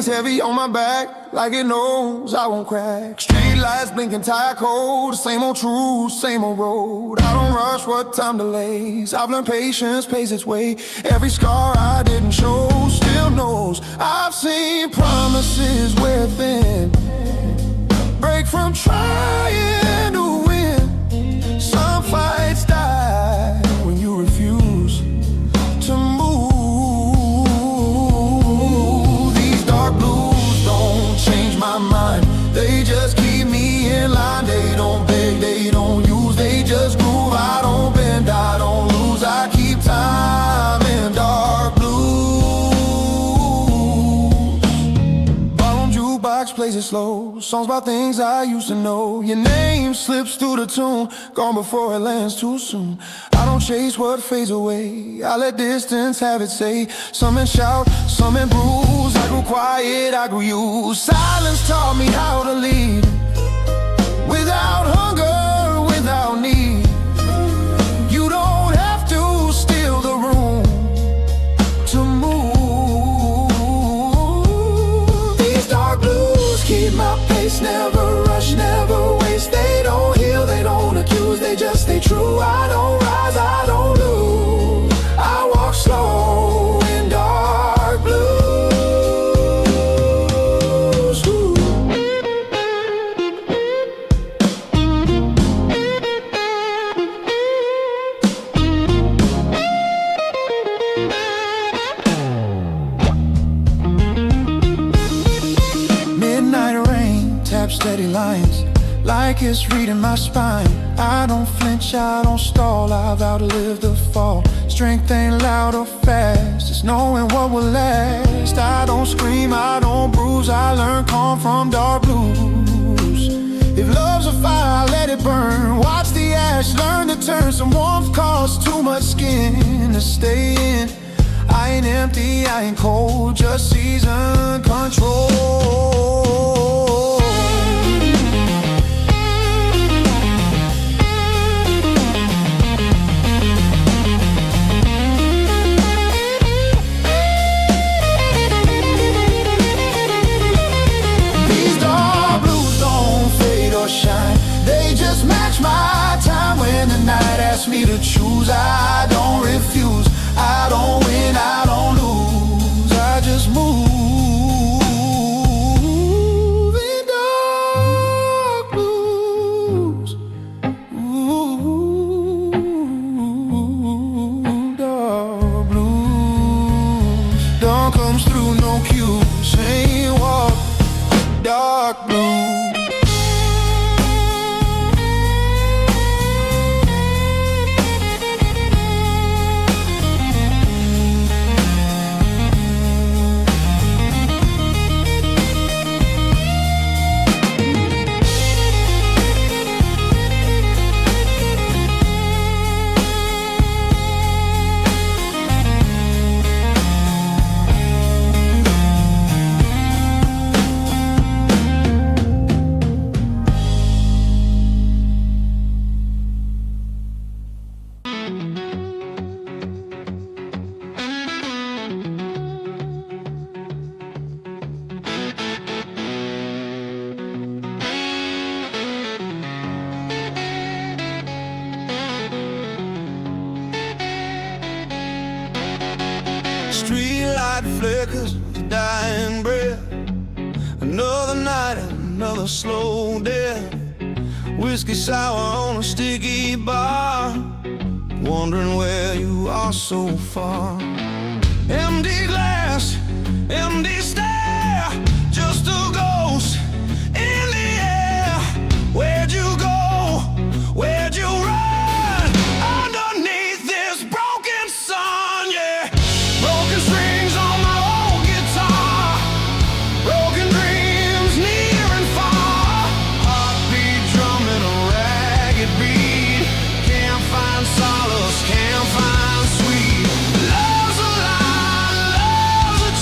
heavy on my back, like it knows I won't crack. Street lights blinking, tire cold, same old truth, same old road. I don't rush, what time delays. I've learned patience pays its way. Every scar I didn't show still knows. I've seen promises wear thin, break from trying to win. Some fights die when you refuse to move. These dark blues don't change my mind, they just keep me in line. They don't beg, they don't use, they just groove. I don't bend, I don't lose, I keep time in dark blues. Ballroom jukebox plays it slow, songs about things I used to know. Your name slips through the tune, gone before it lands too soon. I don't chase what fades away, I let distance have its say. Some men shout, some men bruise, I grew quiet, I grew used. Silence taught me how to lead, without hunger, without need. You don't have to steal the room to move. These dark blues keep my pace, never rush, never waste. They don't heal, they don't accuse, they just stay true. I don't rise, I don't lose, I walk slow in dark blues. Midnight rain taps steady lines, like it's reading my spine. I don't flinch, I don't stall, I've outlived the fall. Strength ain't loud or fast, it's knowing what will last. I don't scream, I don't bruise, I learn calm from dark blues. If love's a fire, let it burn, watch the ash, learn to turn. Some warmth costs too much skin to stay in. I ain't empty, I ain't cold, just season control. Shine, they just match my time. When the night asks me to choose, I don't refuse. I don't win, I don't lose, I just move in dark blues. Ooh, dark blues. Dawn comes through, no cue, same walk, dark blues. Streetlight flickers, dying breath. Another night, another slow death. Whiskey sour on a sticky bar, wondering where you are so far. Empty glass, empty stare, just a ghost in the air. Where'd you go? Where'd you run? Underneath this broken sun, yeah. Broken strings on my old guitar, broken dreams near and far. Heartbeat drumming a ragged beat, can't find solace, can't find sweet. Love's a lie, love's a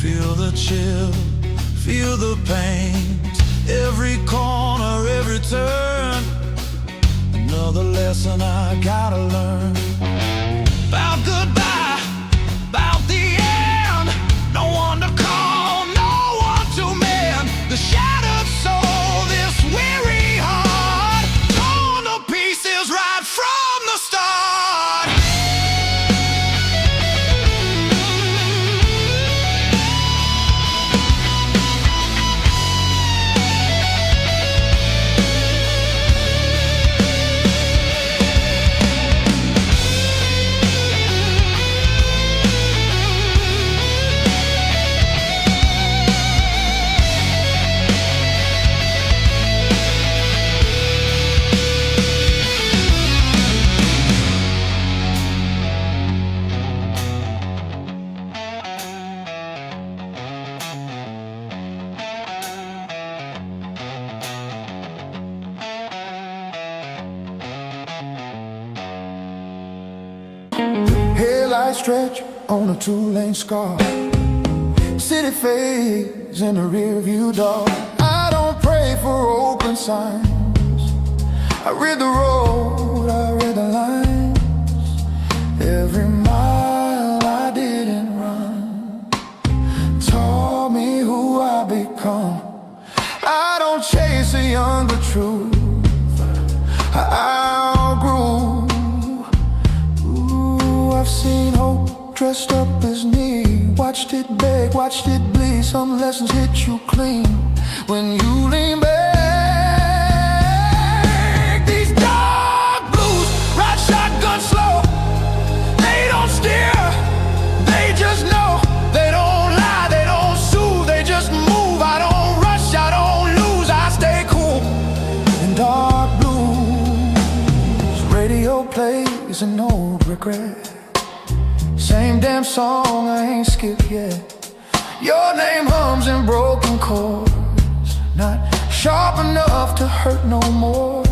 Feel the chill, feel the pain, every corner, every turn. Another lesson I gotta learn. About goodbye, about the end. No one to call, no one to mend. The shattered soul, this weary heart, torn to pieces right from the start. Headlights stretch on a two-lane scar. City fades in the rearview door. I don't pray for open signs. I read the road, I read the lines. Every mile I didn't run taught me who I become. I don't chase a younger truth. I outgrew. I've seen hope dressed up as need. Watched it beg, watched it bleed. Some lessons hit you clean when you lean back. These dark blues ride shotgun slow. They don't steer, they just know. They don't lie, they don't soothe, they just move. I don't rush, I don't lose, I stay cool. In dark blues, radio plays an old regret. Same damn song, I ain't skipped yet. Your name hums in broken chords, not sharp enough to hurt no more.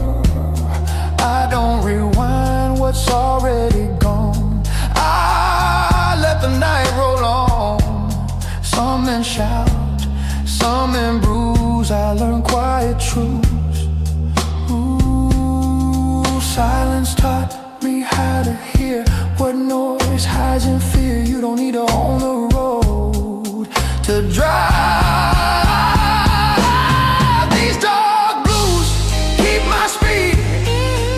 I don't rewind what's already gone. I let the night roll on. Some men shout, some men bruise. I learn quiet truths. Ooh, silence taught me how to hear what noise hides in fear. You don't need to own the road to drive. These dark blues keep my speed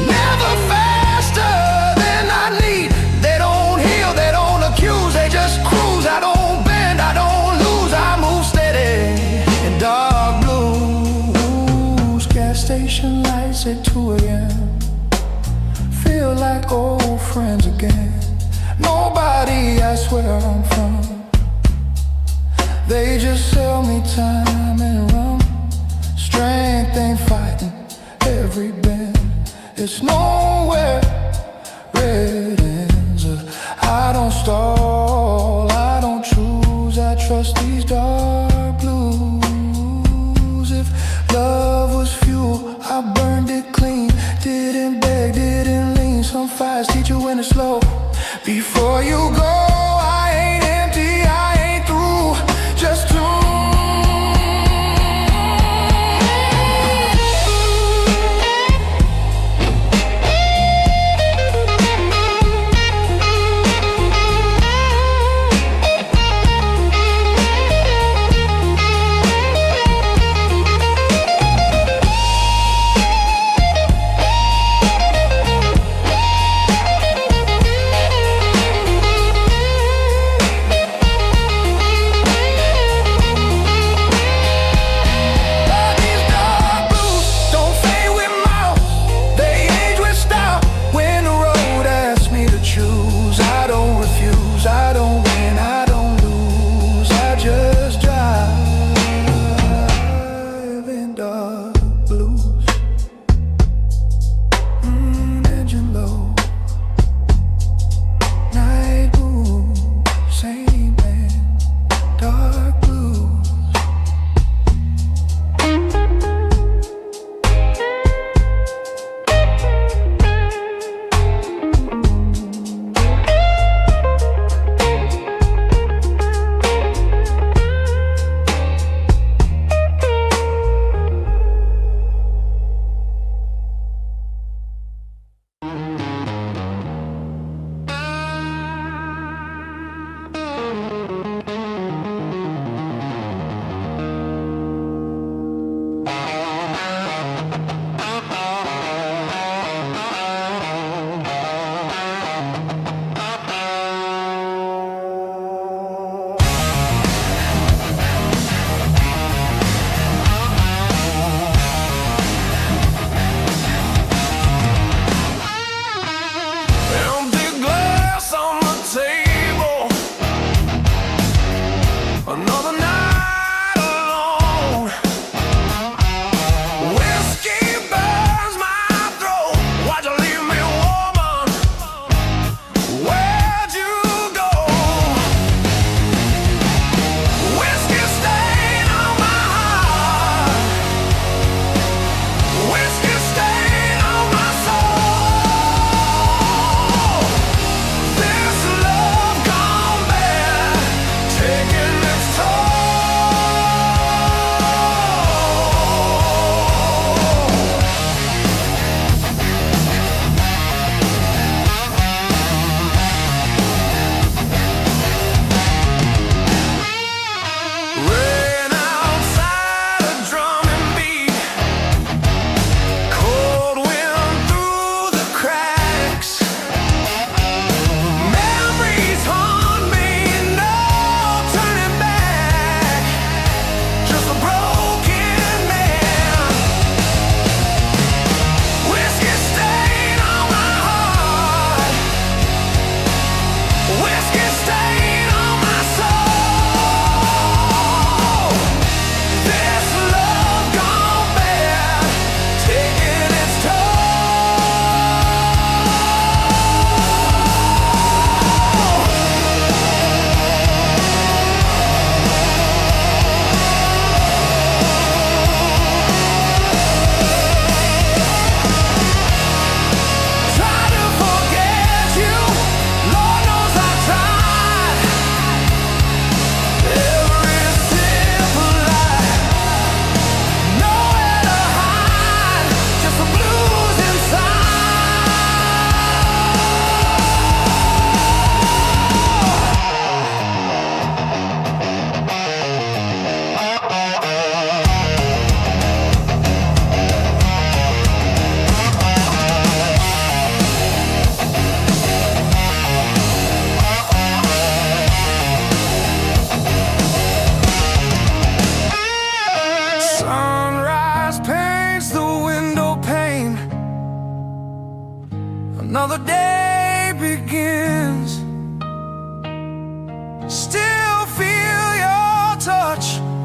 never faster than I need. They don't heal, they don't accuse, they just cruise. I don't bend, I don't lose, I move steady in dark blues. Gas station lights at 2 a.m. Feel like old friends again. Nobody asks where I'm from. They just sell me time and rum. Strength ain't fighting every bend. It's nowhere red ends. I don't stall, I don't choose. I trust these dark blues. If love was fuel, I burned it clean. Didn't beg, didn't lean. Some fires teach you when it's slow. Before you go, I ain't empty, I ain't through, just tuned.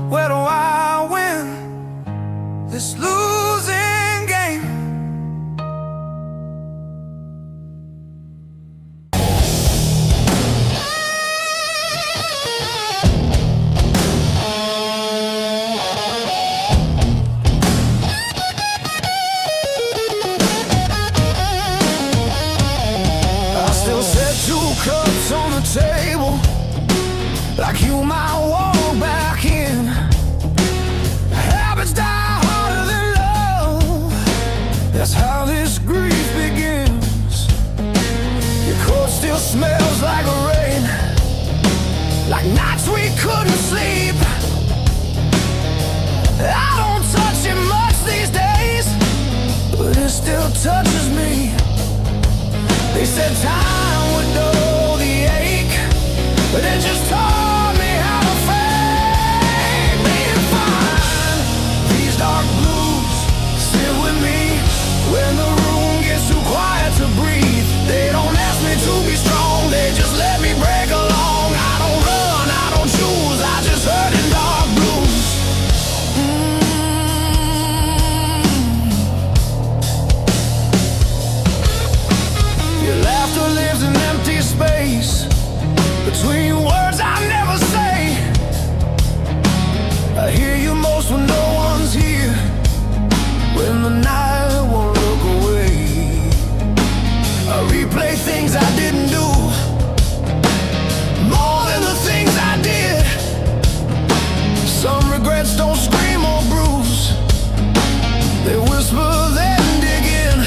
Where do I win this losing game? I still set 2 cups on the table, like you might walk back in. Habits die harder than love. That's how this grief begins. Your coat still smells like rain, like nights we couldn't sleep. I don't touch it much these days, but it still touches me. They said time would dull the ache, but it just taught me how to fake being fine. These dark blues sit with me when the room gets too quiet to breathe. They don't ask me to be strong, they just let me break along. I don't run, I don't choose, I just hurt in dark blues. Your laughter lives in empty space between words I never say. I hear you most when no one's here, when the night won't look away. I replay things I didn't do, more than the things I did. Some regrets don't scream or bruise, they whisper then dig in.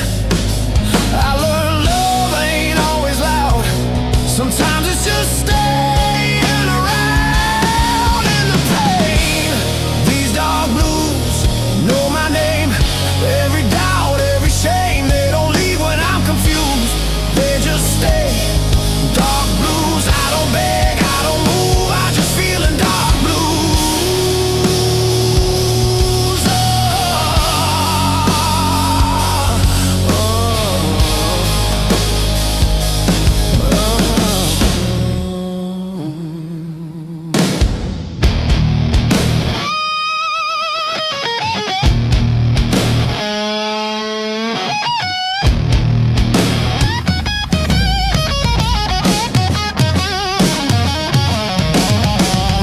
I learned love ain't always loud, sometimes it's just staying around in the pain. These dark blues know my name, every doubt, every shame. They don't leave when I'm confused, they just stay. Dark blues, I don't beg, I don't move, I just feel in dark blues.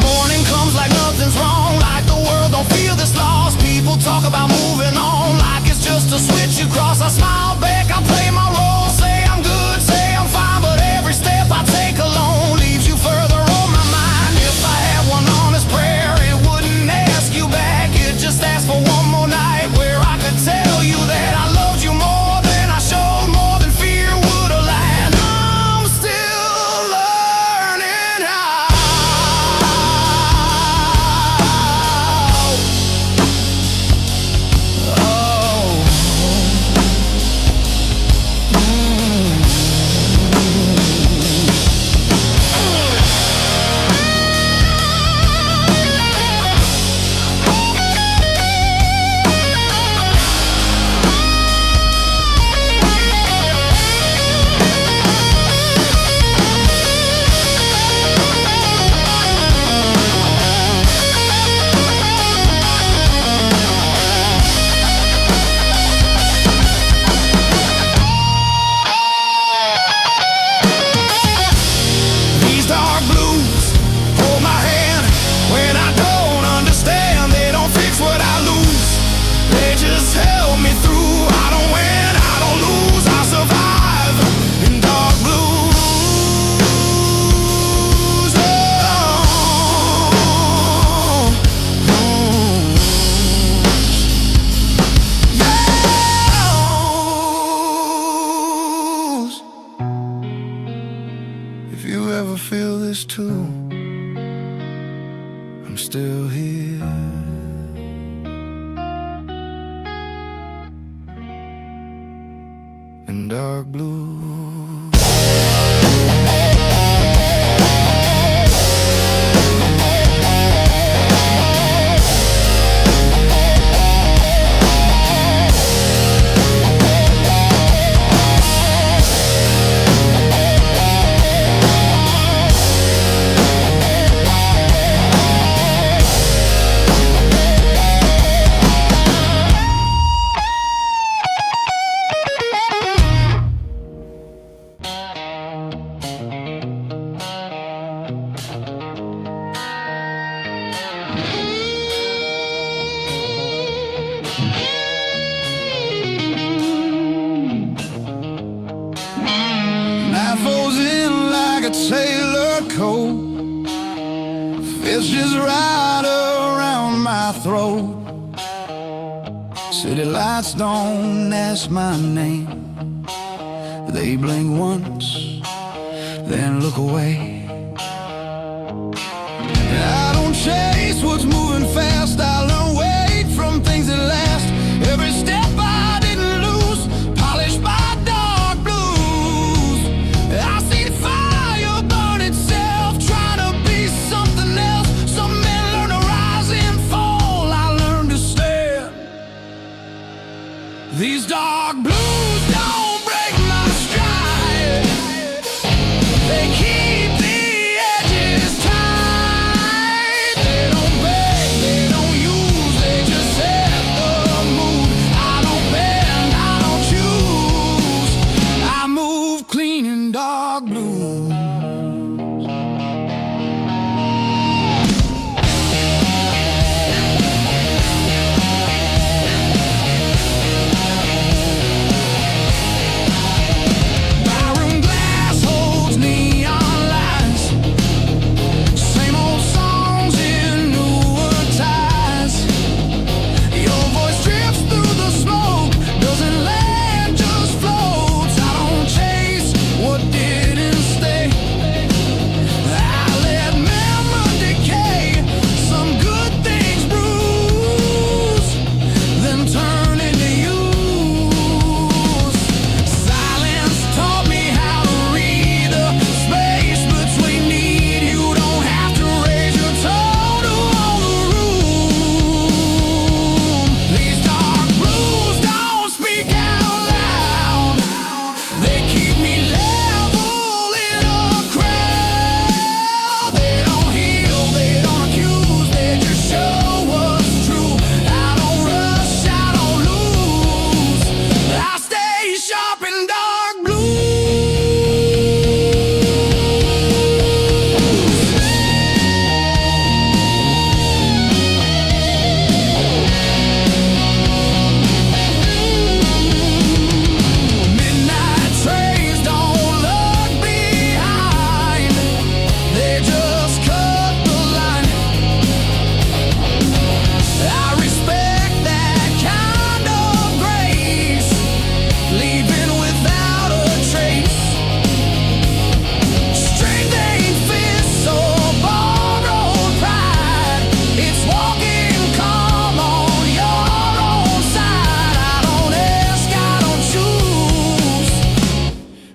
Morning comes like nothing's wrong, like the world don't feel this lost. People talk about moving on like it's just a switch you cross. I smile back, I play my role, say I'm good, say I'm fine, but every step I take alone leaves you further on my mind. If I had one honest prayer, it wouldn't ask you back, it just asked for one more night where I could tell you that I loved you more than I showed, more than fear would allow. I'm still learning how. These dark blues hold my hand when I don't understand. They don't fix what I lose, they just help me through. I don't win, I don't lose, I survive in dark blues. If you ever feel this too, I'm still here. In dark blue. right around my throat. City lights don't ask my name. They blink once, then look away. I don't chase what's moving fast. I learn weight from things that last. Every step I didn't lose, polished by dark blues. I see the fire burn itself, trying to be something else. Some men learn to rise and fall. I learned to stand. These dark blues don't break my stride. They keep the edges tight. They don't beg, they don't use, they just set the mood. I don't bend, I don't choose. I move clean in dark blues.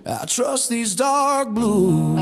I trust these dark blues.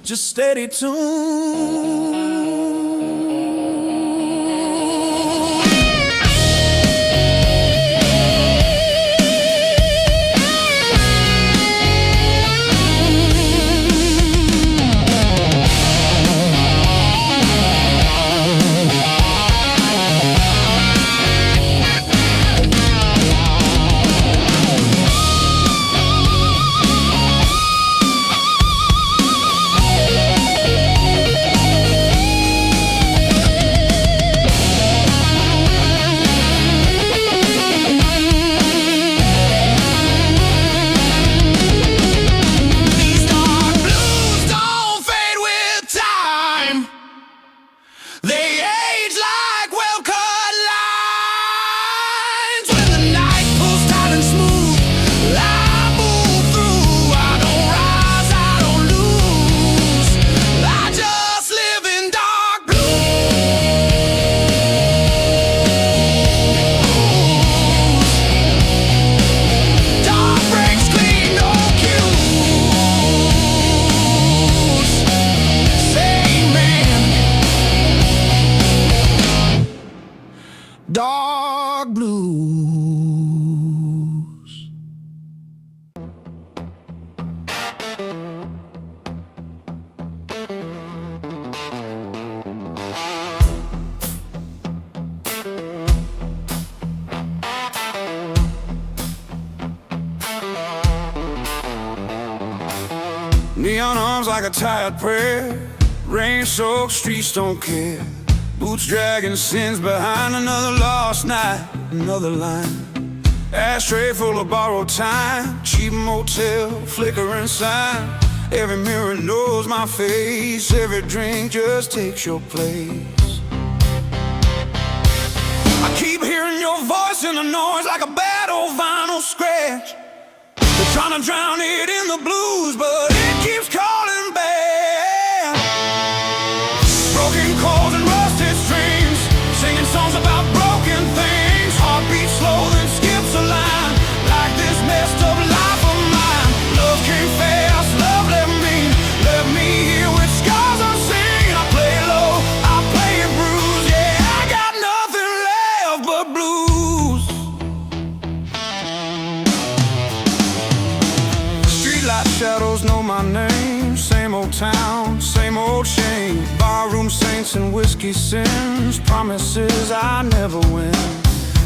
Just steady tune. young arms like a tired prayer. Rain-soaked streets don't care. Boots dragging sins behind. Another lost night, another line. Ashtray full of borrowed time. Cheap motel, flickering sign. Every mirror knows my face. Every drink just takes your place. I keep hearing your voice in the noise like a bad old vinyl scratch. They're trying to drown it in the blues, but it keeps calling back. Broken chords and rusted strings, singing songs about broken things. Heartbeat slow, then skips a line, like this messed up life of mine. Love came fast, love left me here with scars unseen. I play low, I play it bruised. Yeah, I got nothing left but blues. Streetlight shadows know my name. Same old town, same old shame. Barroom saints and whiskey sins. Promises I never win.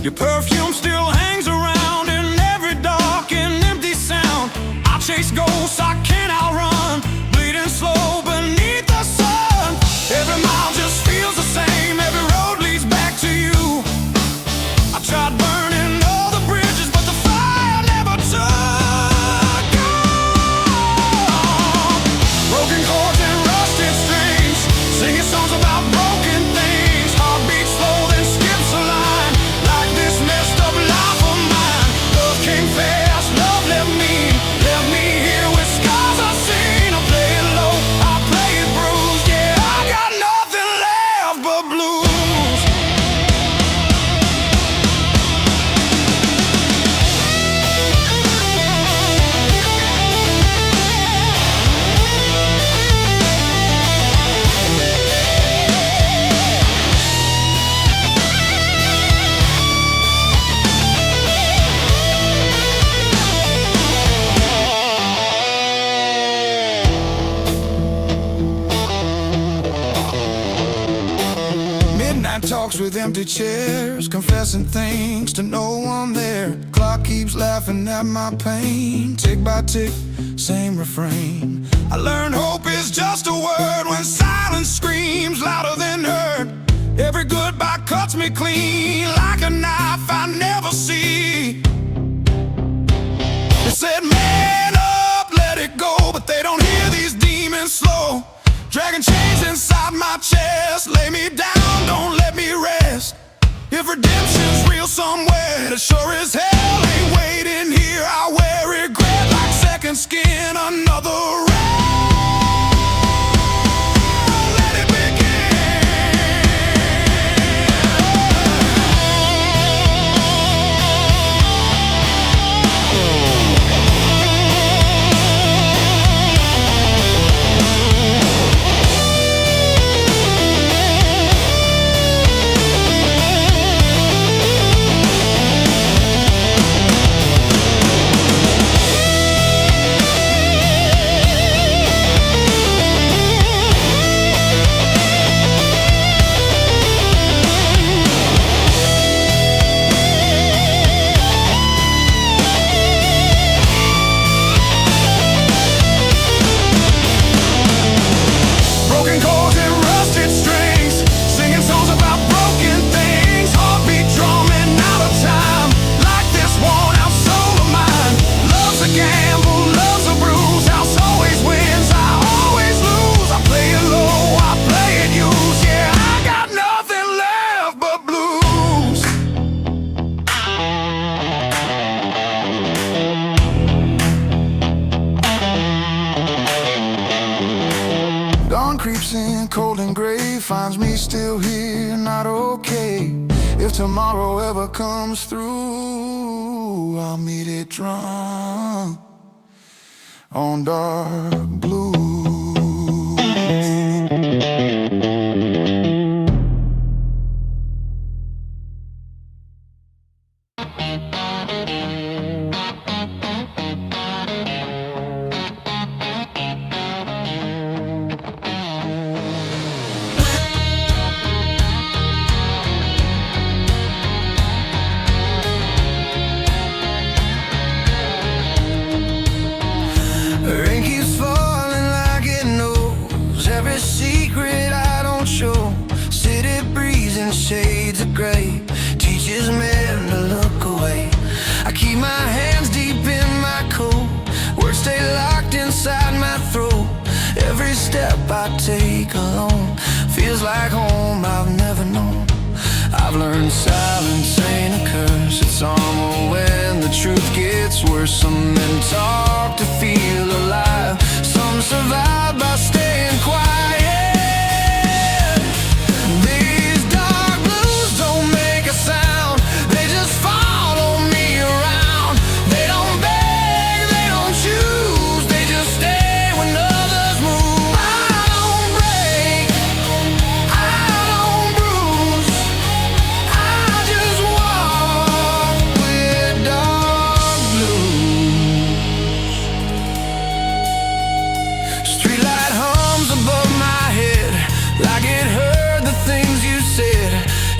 Your perfume still hangs around in every dark and empty sound. I chase ghosts I can't outrun, bleeding slow beneath the sun. Every mile just feels the same. Every road leads back to you. I tried burning all the bridges, but the fire never took on. Broken chords and rusted strings, singing songs about broken things. Heartbeat slow, then skips a line, like this messed up life of mine. Love came fast, love left me here with scars unseen. I play it low, I play it bruised. Yeah, I got nothing left but blues. Midnight talks with empty chairs, confessing things to no one there. Clock keeps laughing at my pain. Tick by tick, same refrain. I learned hope is just a word when silence screams louder than heard. Every goodbye cuts me clean like a knife I never see. They said man up, let it go, but they don't hear these demons slow. Dragging chains inside my chest, lay me down, don't let me rest. If redemption's real somewhere, it sure as hell ain't waiting here. I wear regret like second skin, another round. Let it creeps in, cold and gray, finds me still here, not okay. If tomorrow ever comes through, I'll meet it drunk on dark blue. Rain keeps falling step I take alone feels like home I've never known. I've learned silence ain't a curse, it's armor when the truth gets worse. Some men talk to feel alive, some survive by staying quiet. These dark blues don't make a sound, they just follow me around. They don't beg, they don't choose, they just stay when others move. I don't break, I don't bruise, I just walk with dark blues. Streetlight hums above my head like it heard the things you said.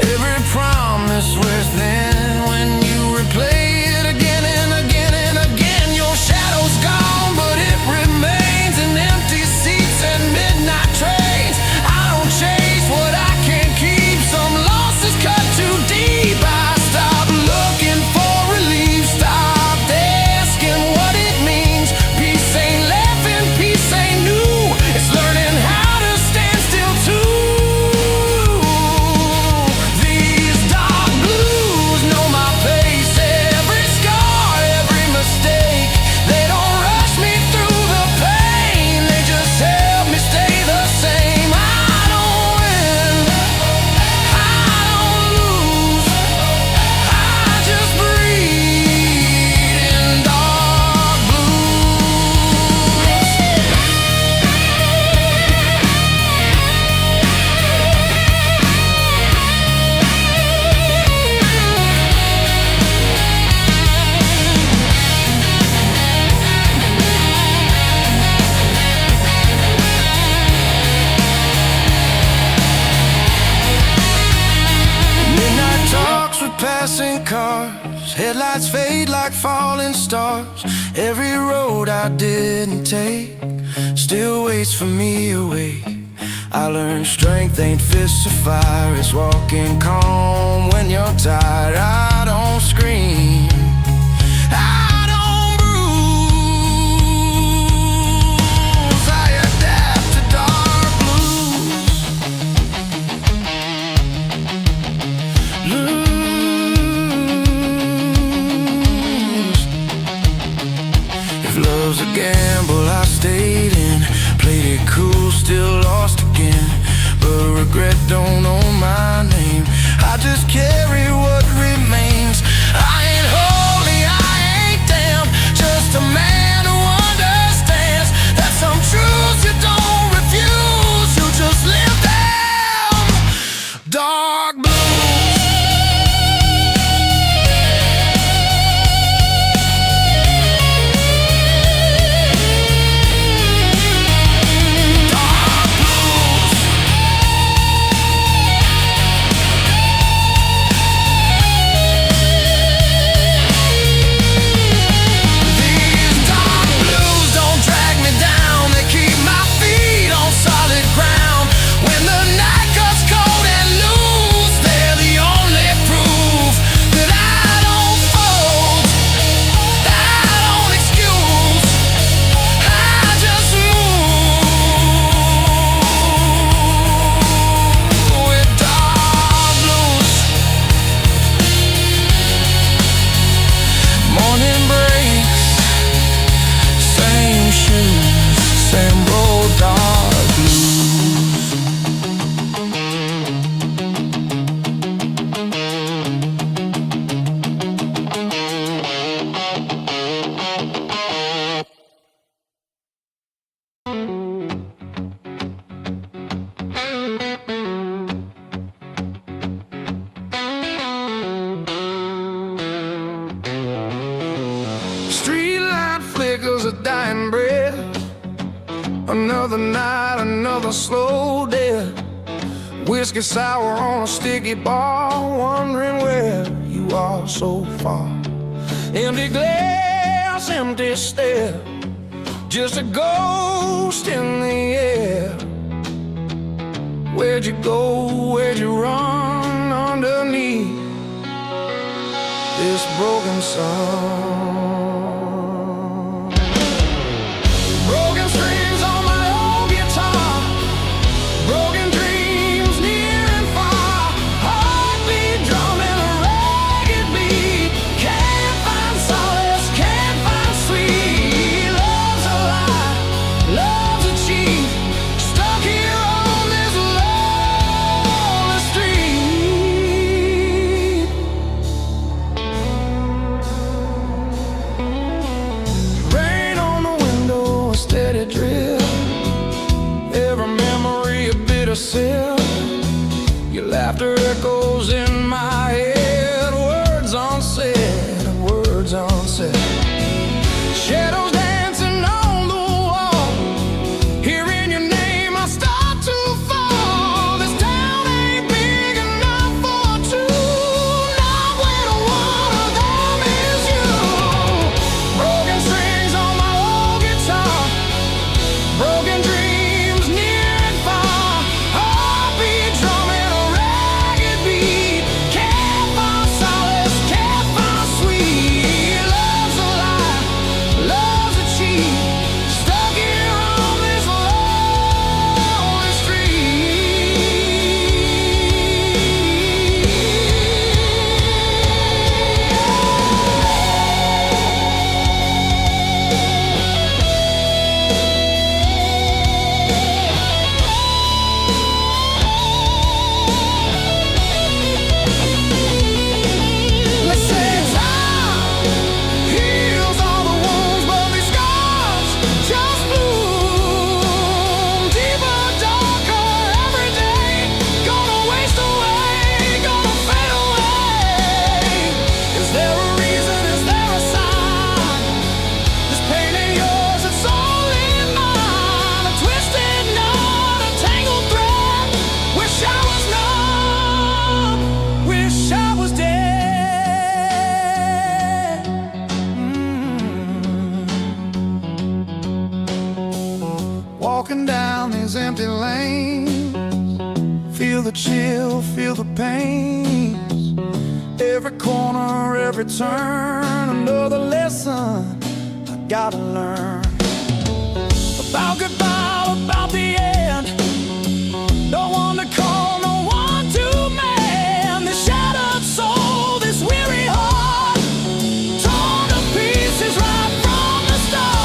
Every promise wears thin when you replay it again and again and again. Your shadow's gone, but it remains in empty seats and midnight trains. I don't chase what I can't keep, some losses cut too deep. I stop looking for relief, stop asking what it means. Peace ain't laughing, peace ain't new, it's learning how to stand still too. These dark blues know my pace, every scar, every mistake. They don't rush me through the pain, they just help me stay the same. I don't win, I don't lose, I just breathe in dark blues. Midnight talks with passing cars, headlights fade like falling stars. Every road I didn't take still waits for me awake. I learned strength ain't fists of fire, it's walking calm when you're tired. I don't scream, I don't bruise, I adapt to dark blues. Lose. If love's a gamble, I stayed in, played it cool, still lost again. But regret don't own my name, I just carry what remains. I ain't holy, I ain't damn, just a man who understands that some truths you don't refuse, you just live them. Dark blues. Dying breath, another night, another slow death. Whiskey sour on a sticky bar, wondering where you are so far. Empty glass, empty stare, just a ghost in the air. Where'd you go, where'd you run underneath this broken sun? Broken strings on my old guitar, laughter echoes in my head. Words unsaid, words unsaid. Shadows dancing on the wall. Hearing your name, I start to fall. This town ain't big enough for two. Not when one of them is you. Broken strings on my old guitar. Broken dreams near and far. Heartbeat drumming a ragged beat. Can't find solace, can't find sweet. Love's a lie, love's a cheat. Stuck here on this lonely Let's say time heals all the wounds, but these scars just bloom deeper, darker every day. Gonna waste away, gonna fade away. Is there a reason? Is there a sign? This pain ain't yours, it's only mine. A twisted knot, a tangled thread. Wish I was numb, wish I was dead. Walking down these empty lanes, feel the chill, feel the pain. Every corner, every turn, another lesson I gotta learn. About goodbye, about the end. No one to call, no one to mend. This shattered soul, this weary heart, torn to pieces right from the start.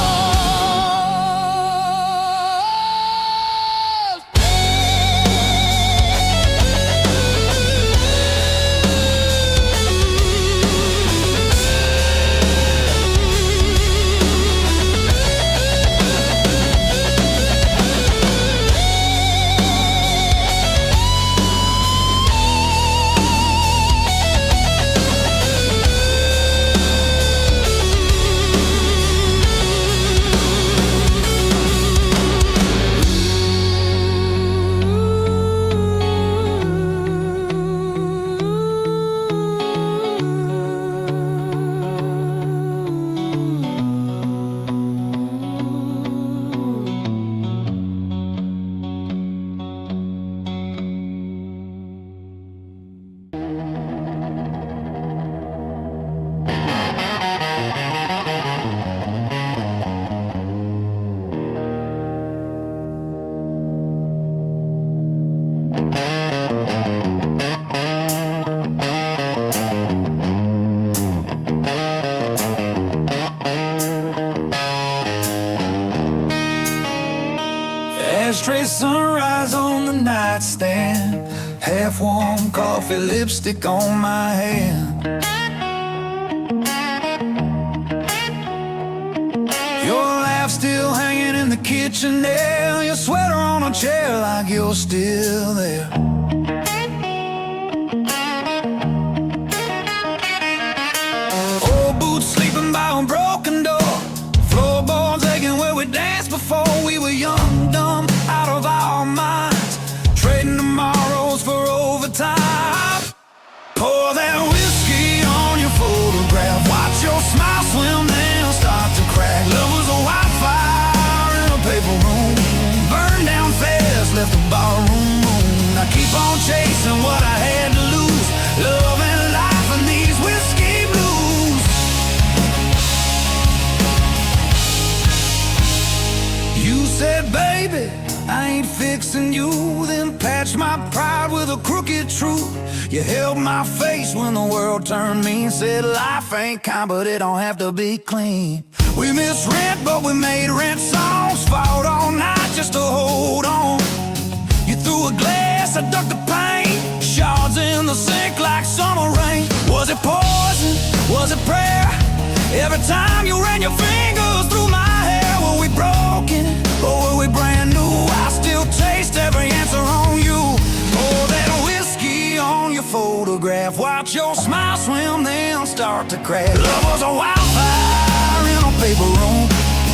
Ashtray sunrise on the nightstand. Half-warm coffee, lipstick on my hand. Your laugh still hanging in the kitchen there. Your sweater on a chair like you're still there. Old boots sleeping by a broken door. Floorboards aching where we danced before we were young, dumb, out of our minds. Trading tomorrows for overtime. Pour that whiskey on your photograph. Watch your smile swim down, start to crack. Love was a wildfire in a paper room. Burned down fast, left the barroom moon. I keep on chasing what I had to lose. Love and life and these whiskey blues. You said, baby, I ain't fixing you. Then patched my pride with a crooked truth. You held my face when the world turned mean. Said life ain't kind, but it don't have to be clean. We missed rent, but we made rent songs. Fought all night just to hold on. You threw a glass, I ducked the pain. Shards in the sink like summer rain. Was it poison? Was it prayer? Every time you ran your fingers through my hair. Were we broken or were we brand new? I still taste every answer on you. Pour that whiskey on start to crack. Love was a wildfire in a paper room,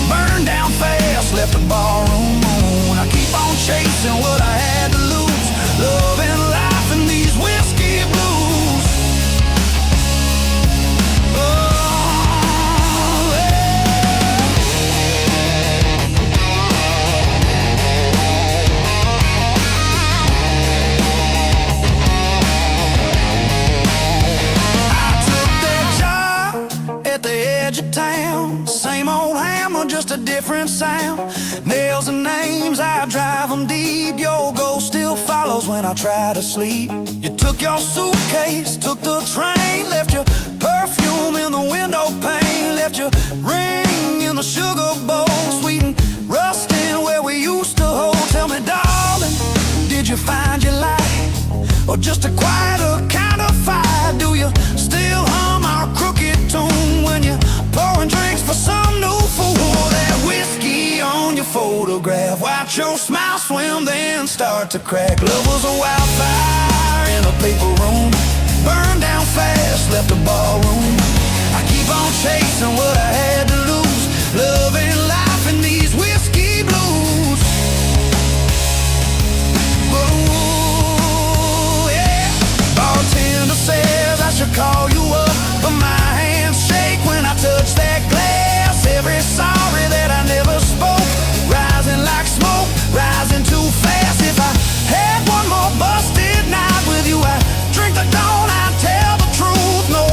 burned down fast, left the ballroom moon. I keep on chasing what I had to lose, love and life and these whiskey blues. Oh, yeah. I took that job at the edge of town, same old hammer, just a different sound. Nails and names, I drive them deep. Your ghost still follows when I try to sleep. You took your suitcase, took the train, left your perfume in the window pane, left your ring in the sugar bowl, sweet and rusting where we used to hold. Tell me, darling, did you find your light, or just a quieter kind of fire? Do you still hum our crooked tune when you're pouring drinks for some new fool? That whiskey on your photograph, watch your smile swim, then start to crack. Love was a wildfire in a paper room, burned down fast, left the ballroom. I keep on chasing what I had to lose, love and life and these whiskey blues. Oh, yeah. Bartender says I should call you up, but my hands shake when I touch that glass. Every sorry that I never spoke, rising like smoke, rising too fast. If I had one more busted night with you, I'd drink the dawn, I'd tell the truth. No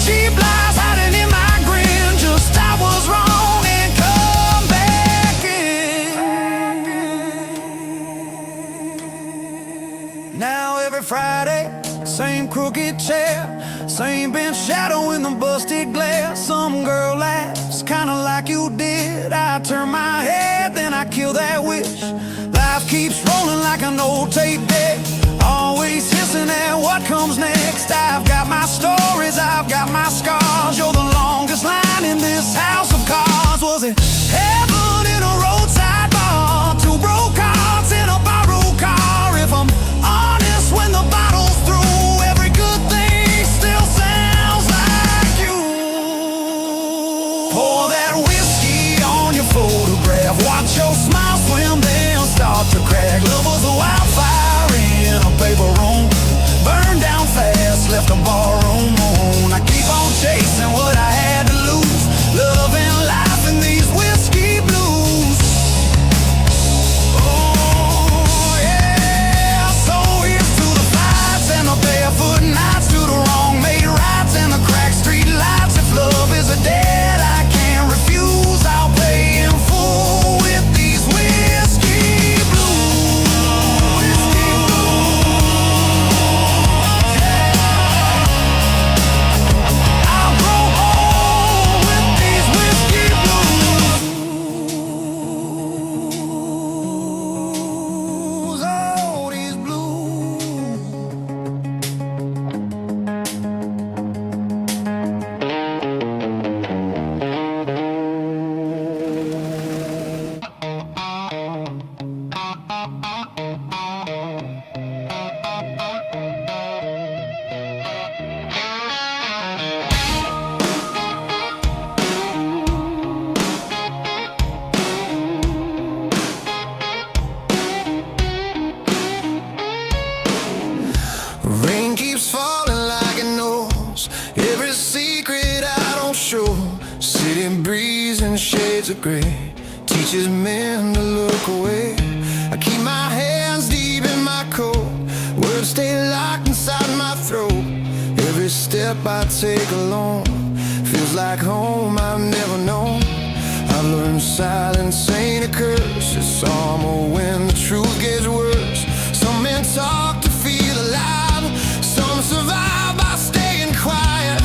cheap lies hiding in my grin, just I was wrong and come back in. Now every Friday, same crooked chair, same bench shadow in the busted glass. Some girl laughs, kinda like you did. I turn my head, then I kill that wish. Life keeps rolling like an old tape deck, always hissing at what comes next. I've got my stories, I've got my scars. You're the longest line in this house of cards. Was it heaven in a roadside bar? Two broke hearts in a borrowed car. If I'm honest, when the bottle's through, every good thing still sounds like you. Pour that whiskey on your photograph, watch your smile swim, then start to crack. Love was a wildfire in a paper room, burned down fast, left a ballroom moon. I keep on chasing what I had to lose, love and life and these whiskey blues. Oh, yeah. So here's to the fights and the barefoot nights, to the wrong made rights and the cracked street lights. If love is a debt I can't refuse, I'll pay in full with these whiskey blues. Whiskey blues. Yeah. I'll grow old with these whiskey blues. Oh, these blues. Rain keeps falling like it knows every secret I don't show. City breeze and shades of gray teaches men to look away. I keep my hands deep in my coat, words stay locked inside my throat. Every step I take alone feels like home I've never known. I've learned silence ain't a curse, it's armor when the truth gets worse. Some men talk to feel alive, some survive by staying quiet.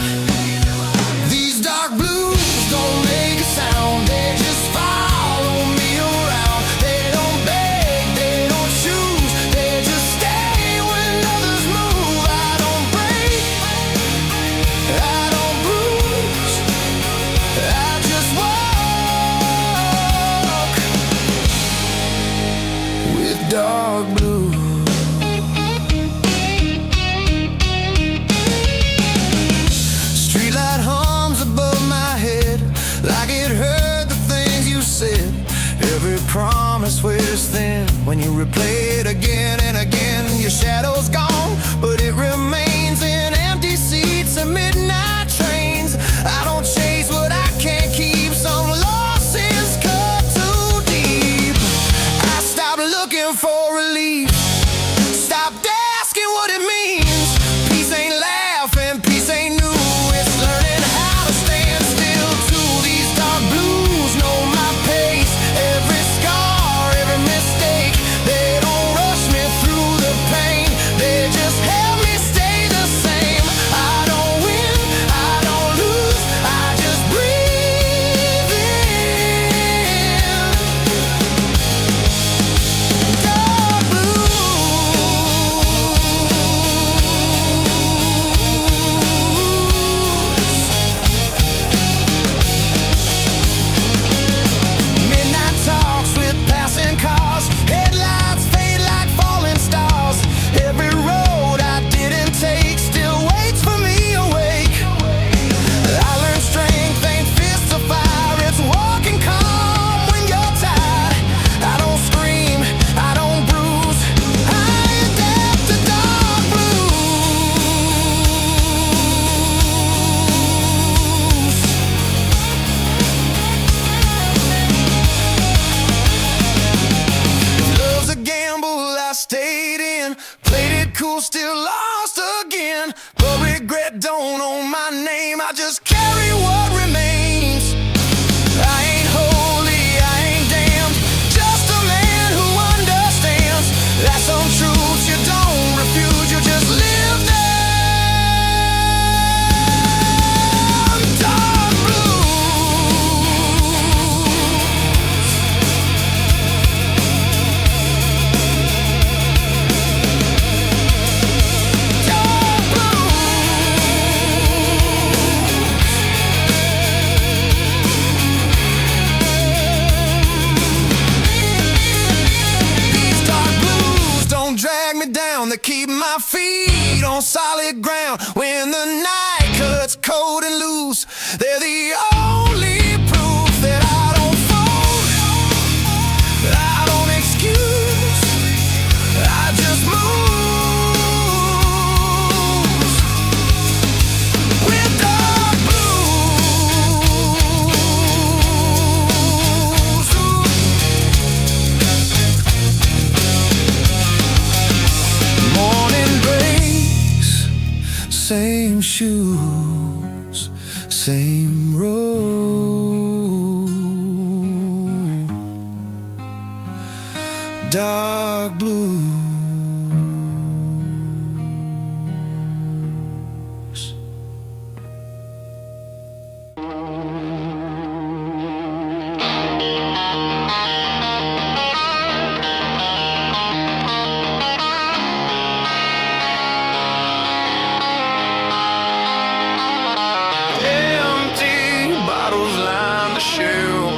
These dark blues don't make a sound, they just follow me around. They don't beg, they don't choose, they just stay when others move. I don't break, I don't bruise, I just walk with dark blue. Streetlight hum surface then. When you replay it again and again, your shadow's gone, but it remains in empty seats and midnight trains. I don't chase what I can't keep. Some losses cut too deep. I stopped looking for relief, stopped asking what it means. Peace ain't laughing, peace ain't new. It's learning how to stand still to these dark blues. Know my pace, every scar, every mistake. They don't rush me through the pain, they just help me stay the same. I don't win, I don't lose, I just breathe in. Dark midnight talks with passing cars, headlights fade like falling stars. Every road I didn't take still waits for me awake. I learned strength ain't fists of fire, it's walking calm when you're tired. I don't scream, I don't bruise, I adapt to dark blues. Love's a gamble I stayed in, played it cool, still lost again. But regret don't own my name, I just carry what remains. I ain't holy, I ain't damned, just a man who understands that some truths you don't refuse, you just live them. Dark blues. Dark These dark blues don't drag me down, they keep my feet on solid ground. When the night cuts cold and loose, they're the only proof that I don't fold, that I don't excuse, I just move with dark blues. Morning breaks, same shoes, same road. Dark blues. Empty bottles line the shelf.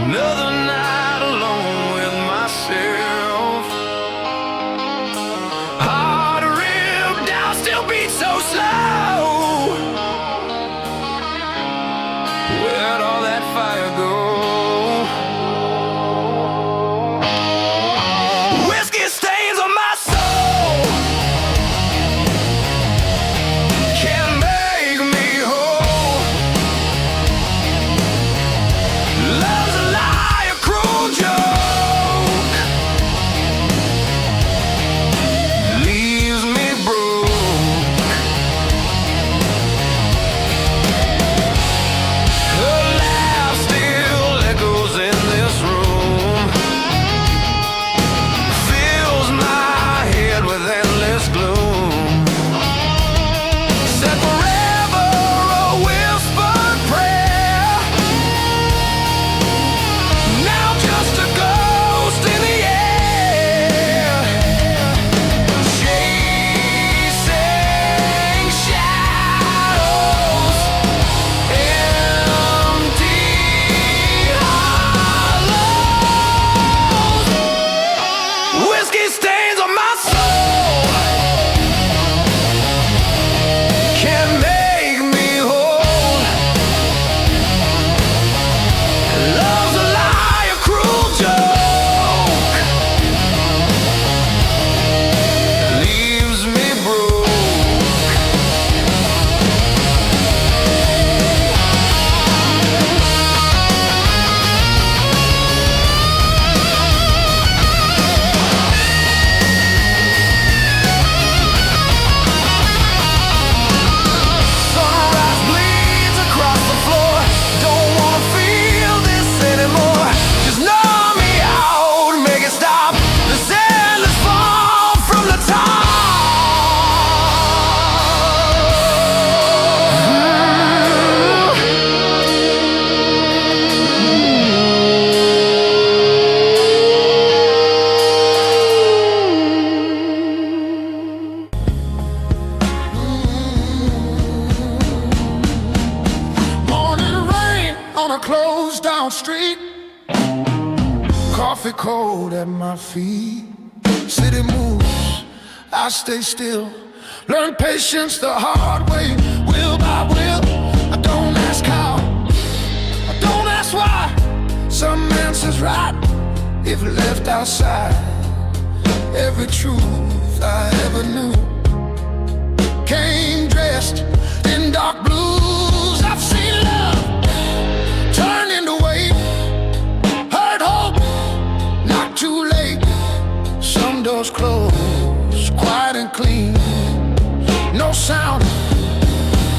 Another night alone with myself. coffee cold at my feet. City moves, I stay still. Learn patience the hard way, will by will. I don't ask how, I don't ask why. Some answers right if left outside. Every truth I ever knew came dressed in dark blues. I've seen love turn into weight, heard hope not too late. Some doors close, quiet and clean. No sound,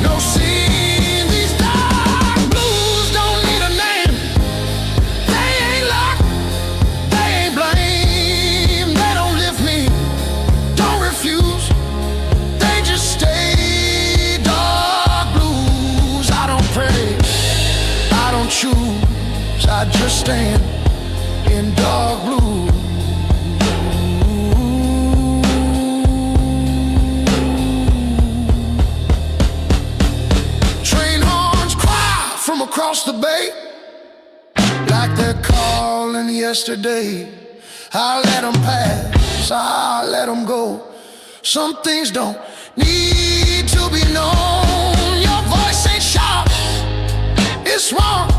no scene. These dark blues don't need a name. They ain't locked, they ain't blame. They don't lift me, don't refuse. They just stay dark blues. I don't pray, I don't choose. I just stand in dark blues. From across the bay, like they're calling yesterday. I let them pass, I let them go. Some things don't need to be known. Your voice ain't sharp, it's wrong.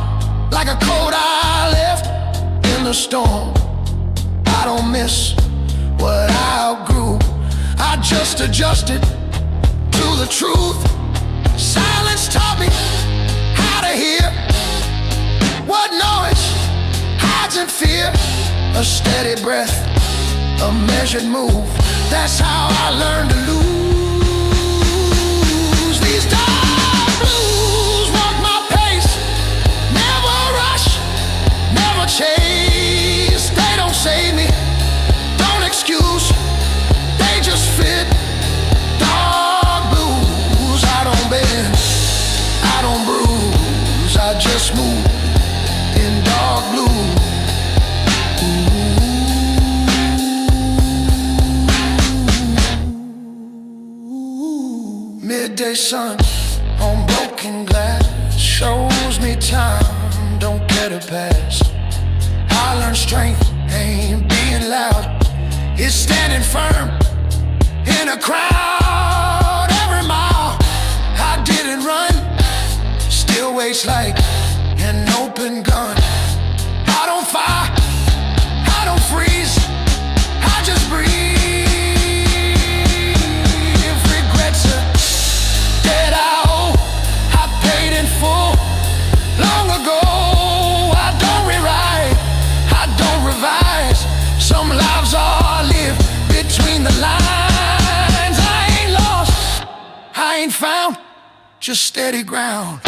Like a coat I left in the storm. I don't miss what I outgrew. I just adjusted to the truth. Silence taught me to hear what noise hides in fear. A steady breath, a measured move. That's how I learned to lose. These dark blues walk my pace, never rush, never chase. They don't save me, don't excuse, they just fit. Dark blues, I don't bend, I don't bruise, I just move in dark blue. Ooh. Midday sun on broken glass shows me time don't get a pass. I learned strength ain't being loud, it's standing firm in a crowd. Every mile I didn't run still waits like an open gun. I don't fire, I don't freeze, I just breathe. Regrets a debt I owe, I paid in full long ago. I don't rewrite, I don't revise. Some lives are lived between the lines. I ain't lost, I ain't found, just steady ground.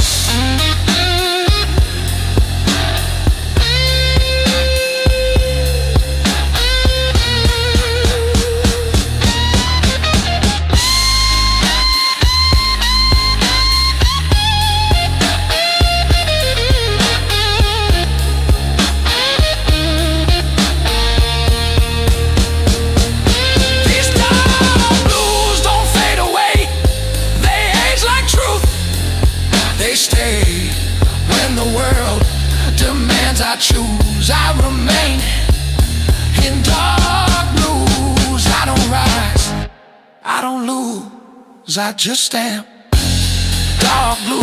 I choose, I remain in dark blues. I don't rise, I don't lose, I just am dark blue.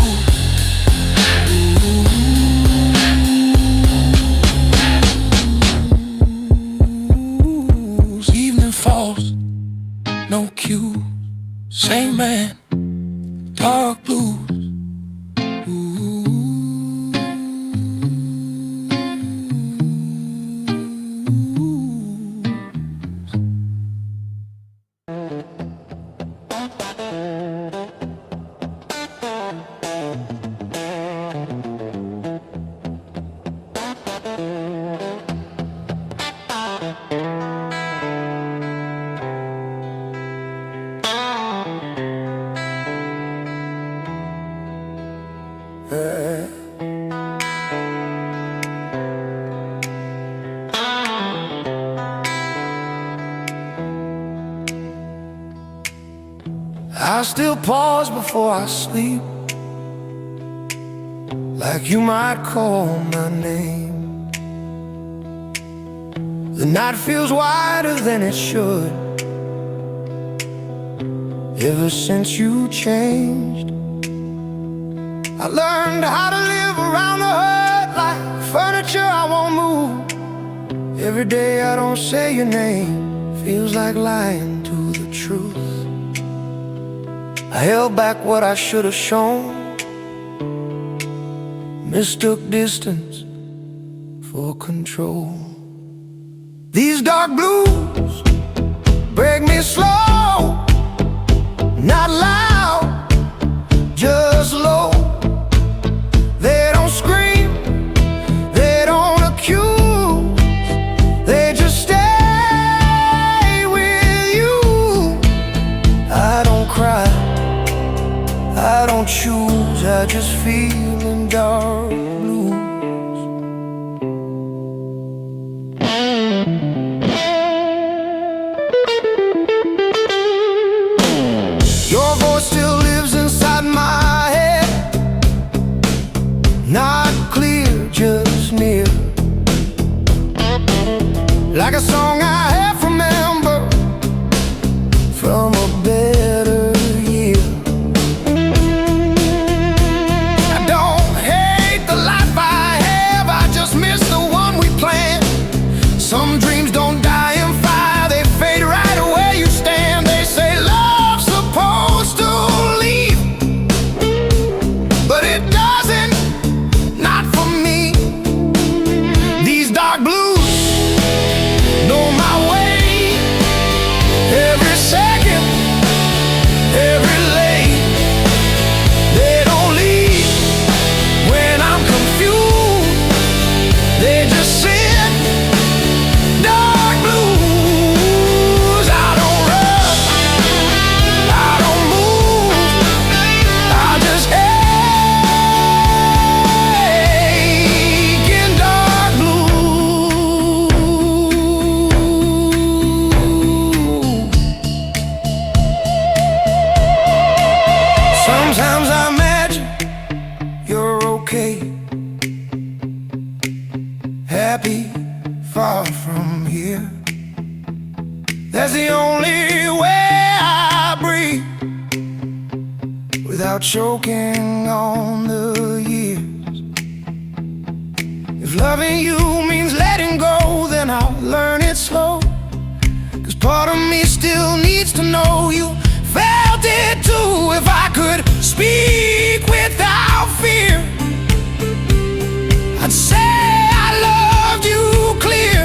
Evening falls, no cue, same man, dark blues. I still pause before I sleep, like you might call my name. The night feels wider than it should. Ever since you changed, I learned how to live around the hurt like furniture I won't move. Every day I don't say your name feels like lying to the truth. I held back what I should have shown, mistook distance for control. These dark blues break me slow, not loud, just low. They don't scream, they don't accuse, they just stay with you. I don't cry, I don't choose, I just feel in dark blues. Your voice still lives inside my head, not clear, just near, like a song I half remember from a better year. I don't hate the life I have, I just miss the one we planned. Some dreams don't die in fire, they fade right where you stand. They say love's supposed to leave, but it doesn't, not for me. These dark blues know my way, every second, every lane. They don't leave when I'm confused, they just sit. Dark blues, I don't rush, I don't move, I just ache in dark blue. Sometimes I imagine you're okay, happy, far from here. That's the only way I breathe, without choking on the years. If loving you means letting go, then I'll learn it slow. 'Cause part of me still needs to know you felt it too. If I could speak without fear, I'd say I loved you clear.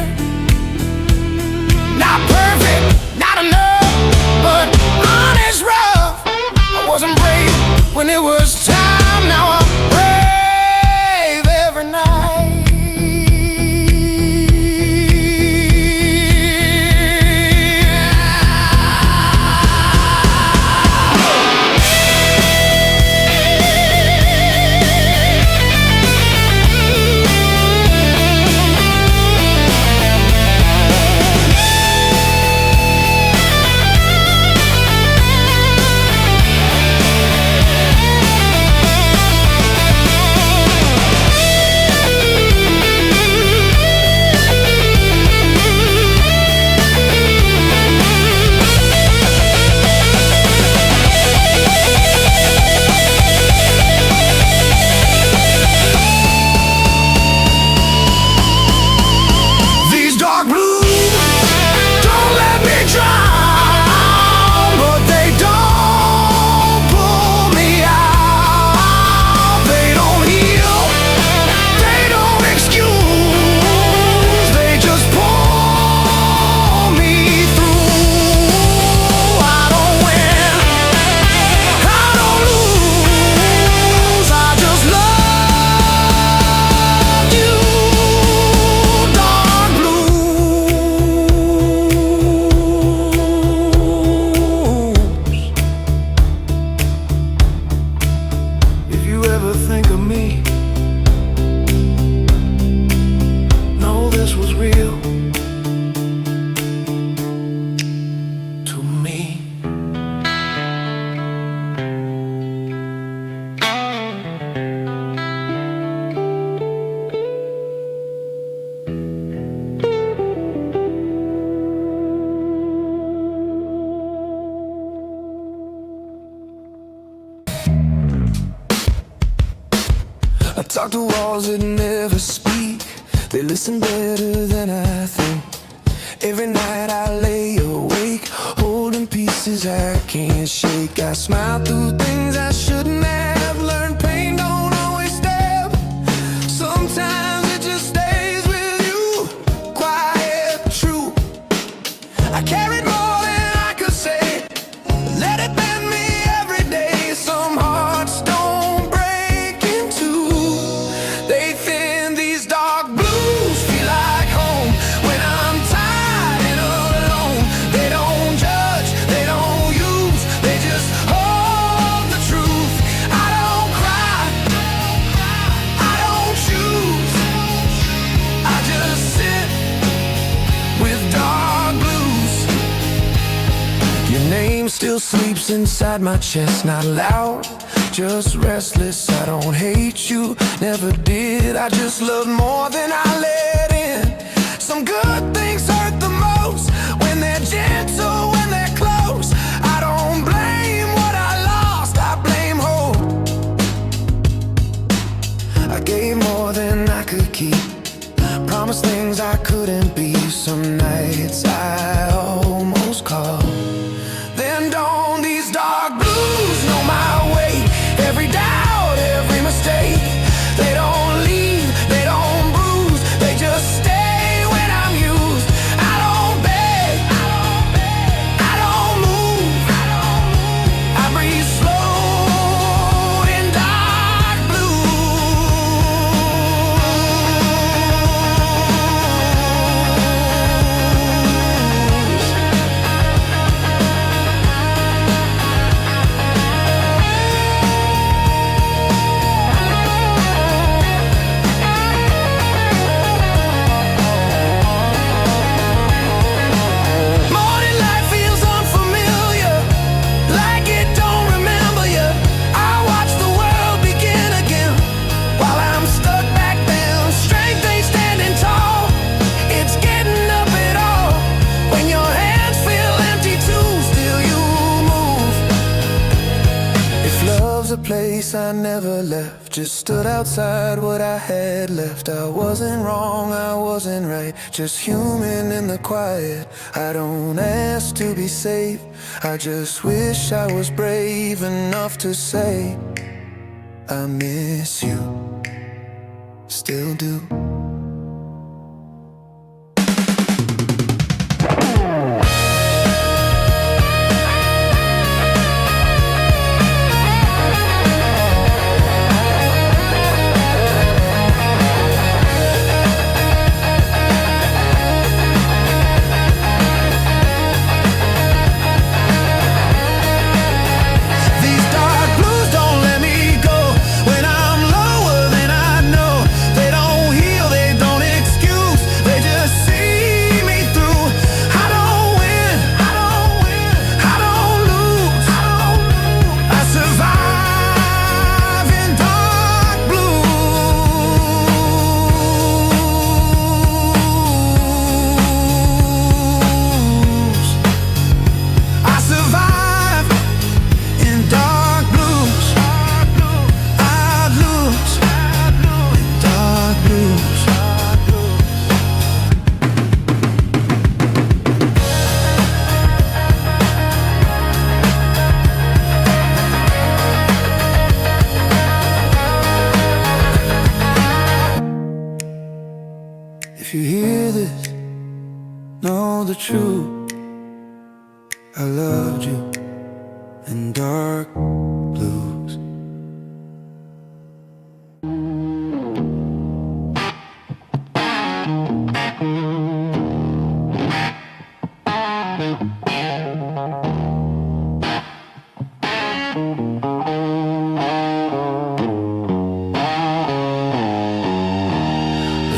Not perfect, not enough, but honest rough. I wasn't brave when it was time, now I'm brave every night. walls that never speak, they listen better than I think. Every night I lay awake, holding pieces I can't shake. I smile through things I shouldn't have. Learned pain don't always stab. Sometimes it just stays with you, quiet, true. I carried more than I could say, let it bend me every day. Some hearts don't break in two, they thin. These dark blues feel like home when I'm tired and alone. They don't judge, they don't use, they just hold the truth. I don't cry, I don't choose, I just sit with dark blues. Your name still sleeps inside my chest, not loud, just restless. I don't hate you, never did. I just love more than I let in. Some good things hurt the most when they're gentle, when they're close. I don't blame what I lost, I blame hope. I gave more than I could keep, promised things I couldn't be. Some nights I almost called. Then don't these dark blues know my way? Every doubt, every mistake. They don't leave, they don't bruise, they just stay when I'm used. I don't beg, I don't move, I breathe slow in dark a place I never left, just stood outside what I had left. I wasn't wrong, I wasn't right, just human in the quiet. I don't ask to be safe, I just wish I was brave enough to say I miss you, still do. If you hear this, know the truth. I loved you in dark blues.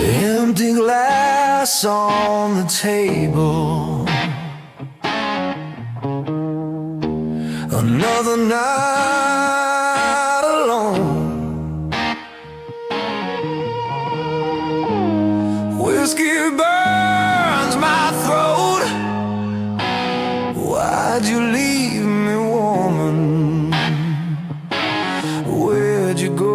Empty glass on the table, another night alone. Whiskey burns my throat. Why'd you leave me, woman? Where'd you go?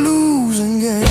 losing game.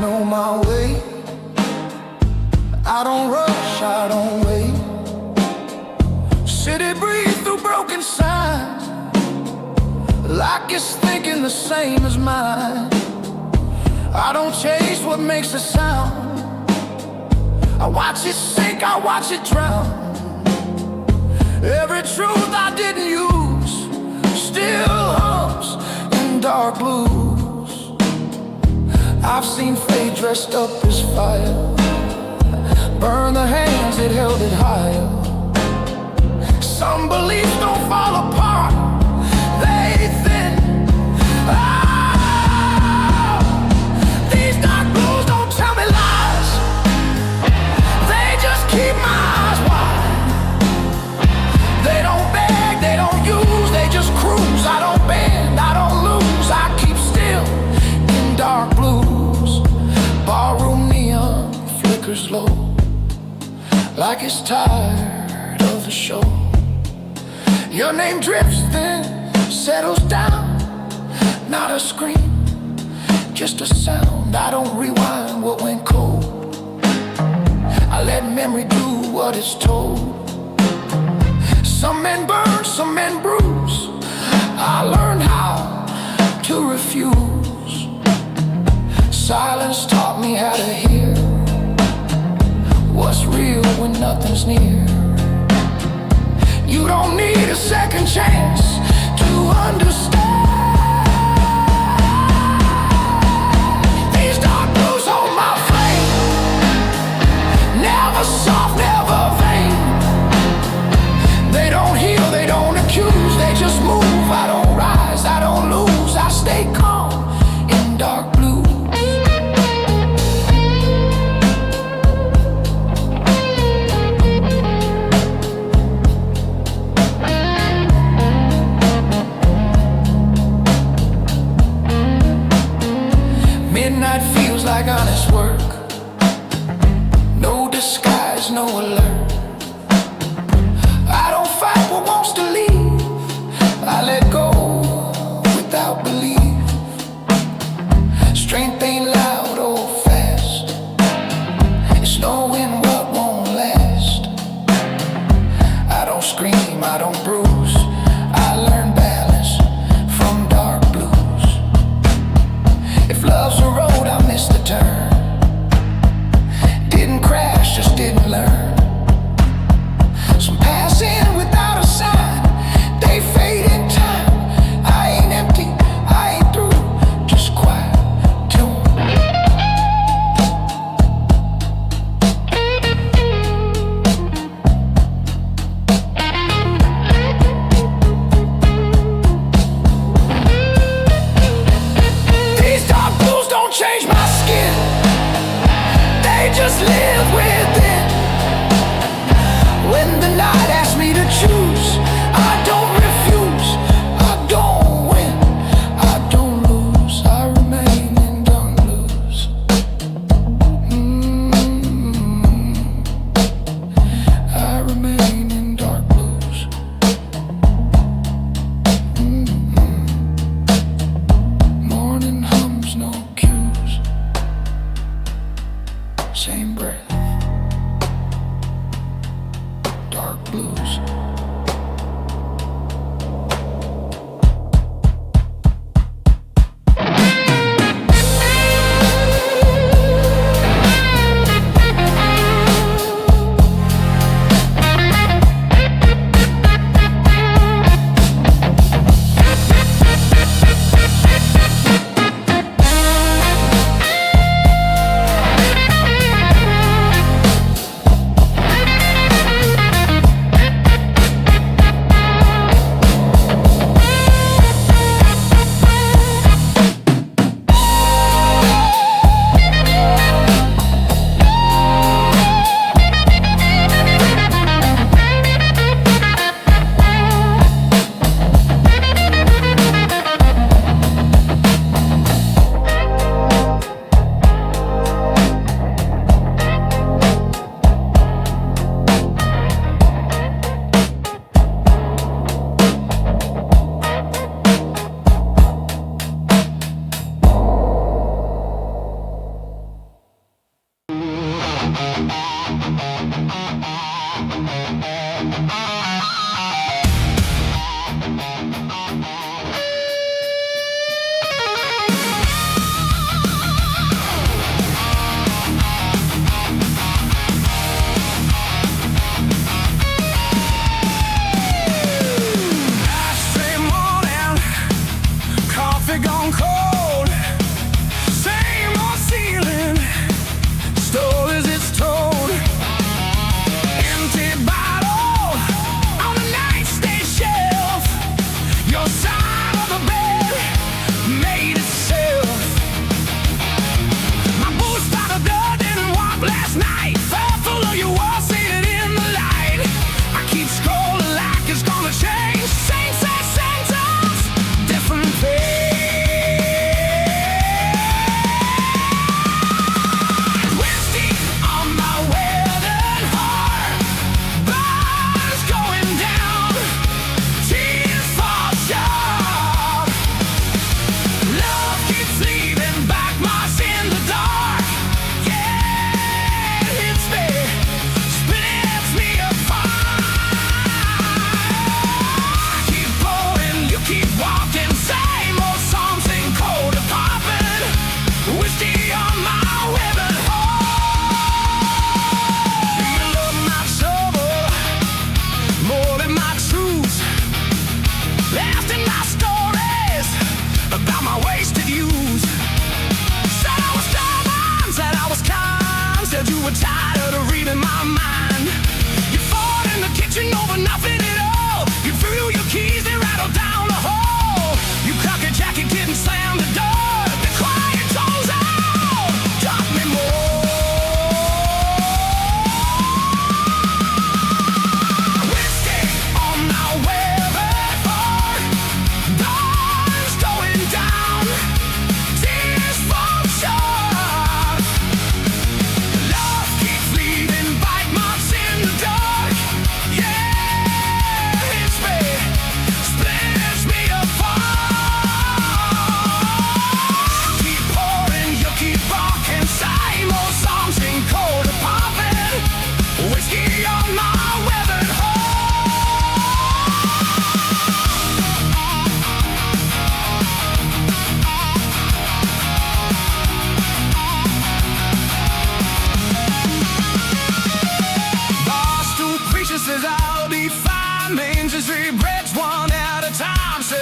Know my way. I don't rush, I don't wait. City breathe through broken signs, like it's thinking the same as mine. I don't chase what makes a sound. I watch it sink, I watch it drown. Every truth I didn't use still hums in dark blues. I've seen fate dressed up as fire, burn the hands that held it higher. Some beliefs don't fall apart, they thin. Oh, these dark blues don't tell me lies, they just keep my eyes wide. They don't beg, they don't use, they just cruise. I don't bend, I don't lose, I keep still in dark blue. Barroom neon flickers low, like it's tired of the show. Your name drifts, then settles down. Not a scream, just a sound. I don't rewind what went cold, I let memory do what it's told. Some men burn, some men bruise. I learned how to refuse. Silence taught me how to hear what's real when nothing's near. You don't need a second chance to understand. These dark blues hold my flame, never soft, never vain. They don't heal, they don't accuse, they just move. I don't rise, I don't lose, I stay calm in dark blue.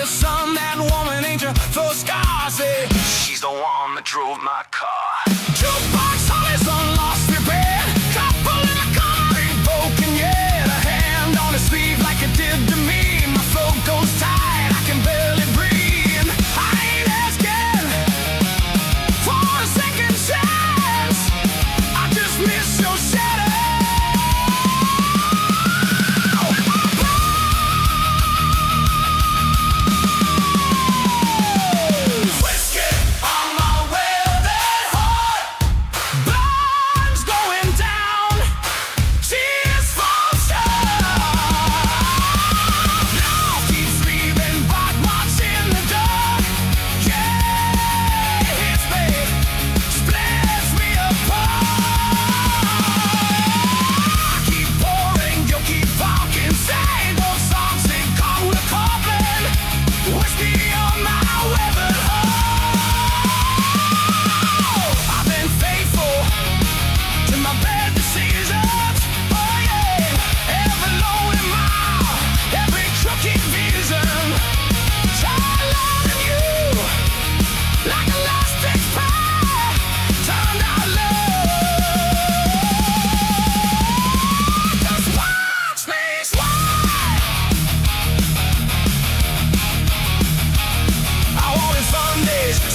sun, that woman ain't your first scar. Say, she's the one that drove my car. Jukebox Holly's on lost repair. Couple in the car ain't broken yet. A hand on his sleeve like it did to me. My throat goes tight, I can barely breathe. I ain't asking for a second chance. I just miss your shadow.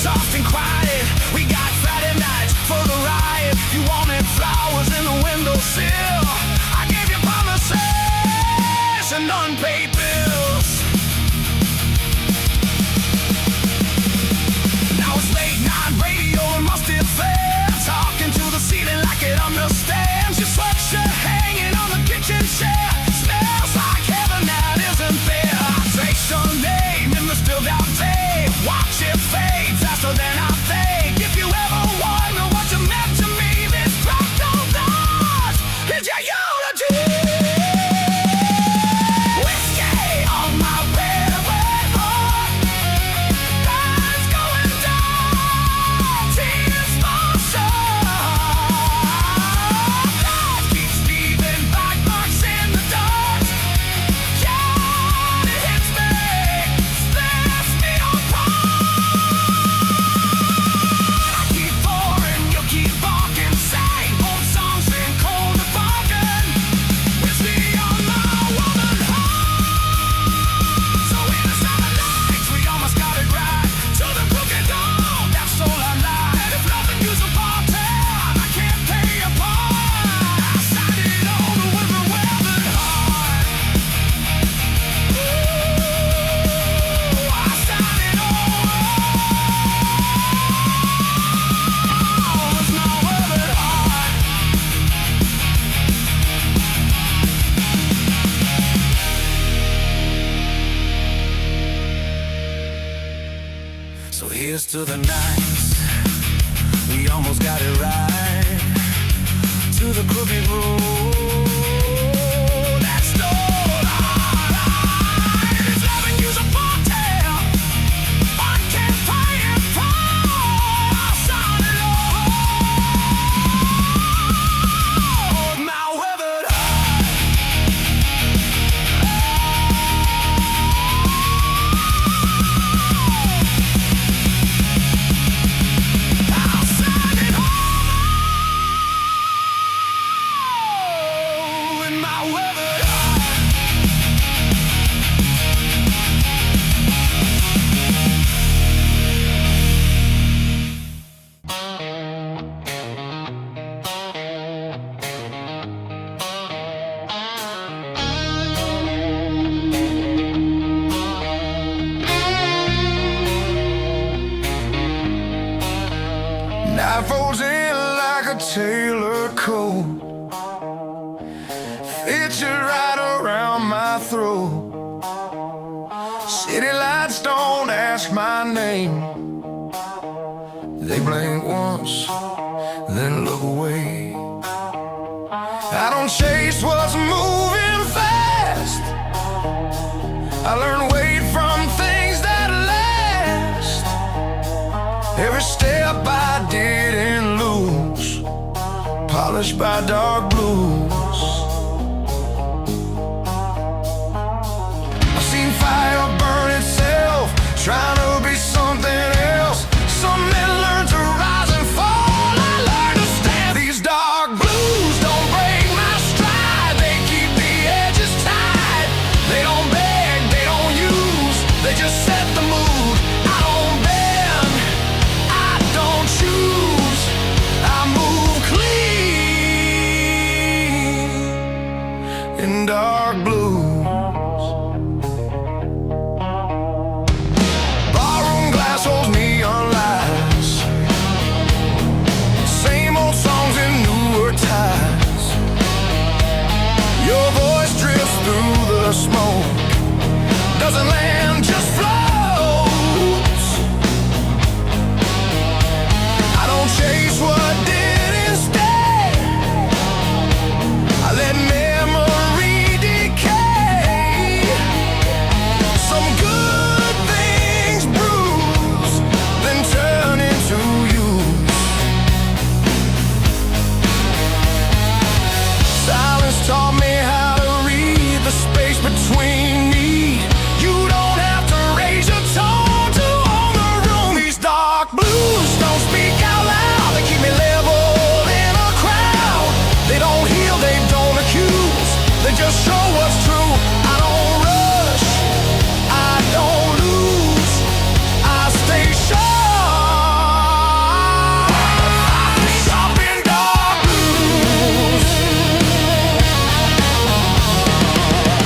Soft and quiet, we got Friday nights for the riot. You wanted flowers in the windowsill. I gave you promises and unpaid bills. Now it's late night radio and musty fair, talking to the ceiling like it understands. Your sweatshirt hanging on the kitchen chair smells like heaven that isn't there. I trace your name in the spilled out day, watch it fade faster than I think. If you ever wonder what you meant to me, this fractal dance is your unity. Whiskey on my red heart, lights going down, tears for sure. Life keeps leaving black marks in the dark. Yeah, it hits me, splits me apart. So here's to the nights we almost got it right, to the crooked road that stole our lives. It's loving you's a party, I can't pay it for. I'll sign it all, my weathered night folds in like a tailored coat, fits you right around my throat. City lights don't ask my name, they blink once, then look away. I don't chase what's moving fast, I learn weight from things that last. Every step I didn't lose, polished by dark blues. I've seen fire burn itself just set the mood. I don't bend, I don't choose, I move clean in dark blues. Barroom glass holds neon lights, same old songs in newer ties. Your voice drifts through the smoke, doesn't land, just floats. I don't chase what didn't stay, I let memory decay. Some good things bruise, then turn into use. Silence taught me how to read the space between me. You don't have to raise your tone to own the room. These dark blues don't speak out loud, they keep me level in a crowd. They don't heal, they don't accuse, they just show what's true. I don't rush, I don't lose, I stay sharp. Sharp in dark blues.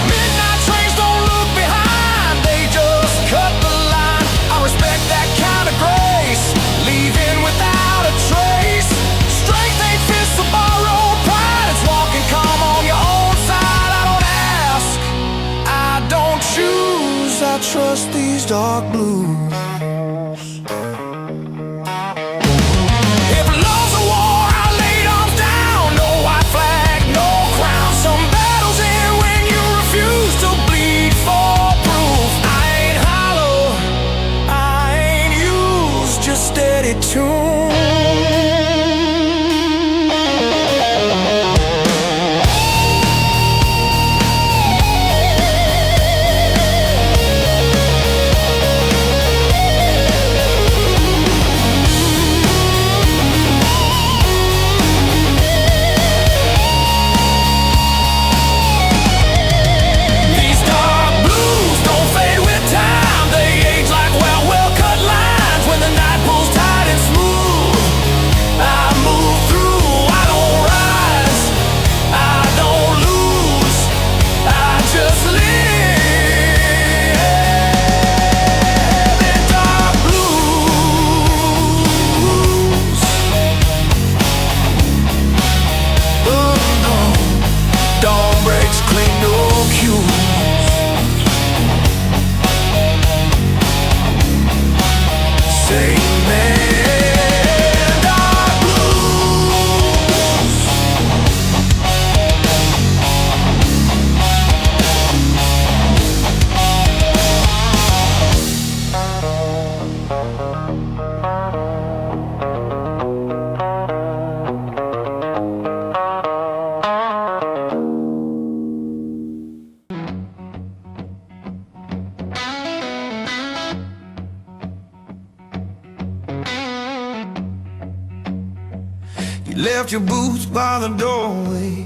Midnight trains don't look behind, they just cut the line. I respect that kind of grace, leaving without a trace. Strength ain't fists of borrowed pride, it's walking calm on your own side. I don't ask, I don't choose, I trust these dark blues. If love's a war, I laid arms down. No white flag, no crown. Some battles end when you refuse to bleed for proof. I ain't hollow, I ain't used, just steady tune. These dark blues don't fade with time, they age like well-cut lines. When the night pulls tight and smooth, I move through. I don't rise, I don't lose, I just live in dark blues. Dawn breaks clean, no cues. Say man, dark blues. You left your boots by the doorway,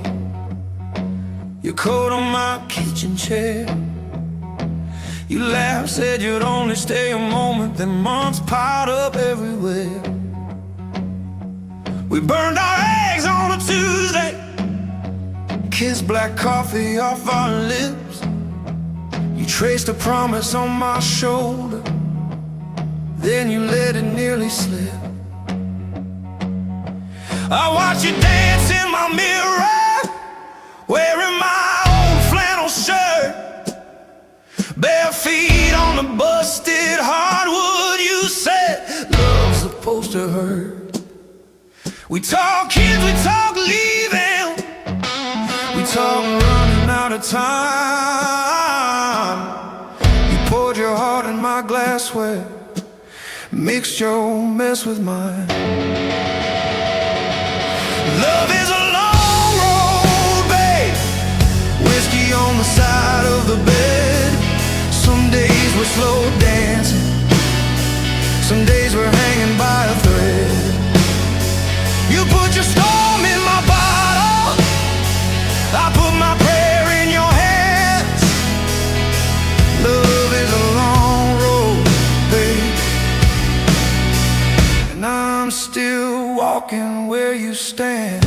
your coat on my kitchen chair. You laughed, said you'd only stay a moment, then months piled up everywhere. We burned our eggs on a Tuesday, kissed black coffee off our lips. You traced a promise on my shoulder, then you let it nearly slip. I watch you dance in my mirror, wearing my old flannel shirt, bare feet on the busted hardwood. You said love's supposed to hurt. We talk kids, we talk leaving, we talk running out of time. You poured your heart in my glassware, mixed your mess with mine. Love is a long road, babe, whiskey on the side of the bed. Some days we're slow dancing, some days we're hanging by a thread. You put your storm in my bottle, I put my prayer in your hands. Love is a long road. walking where you stand.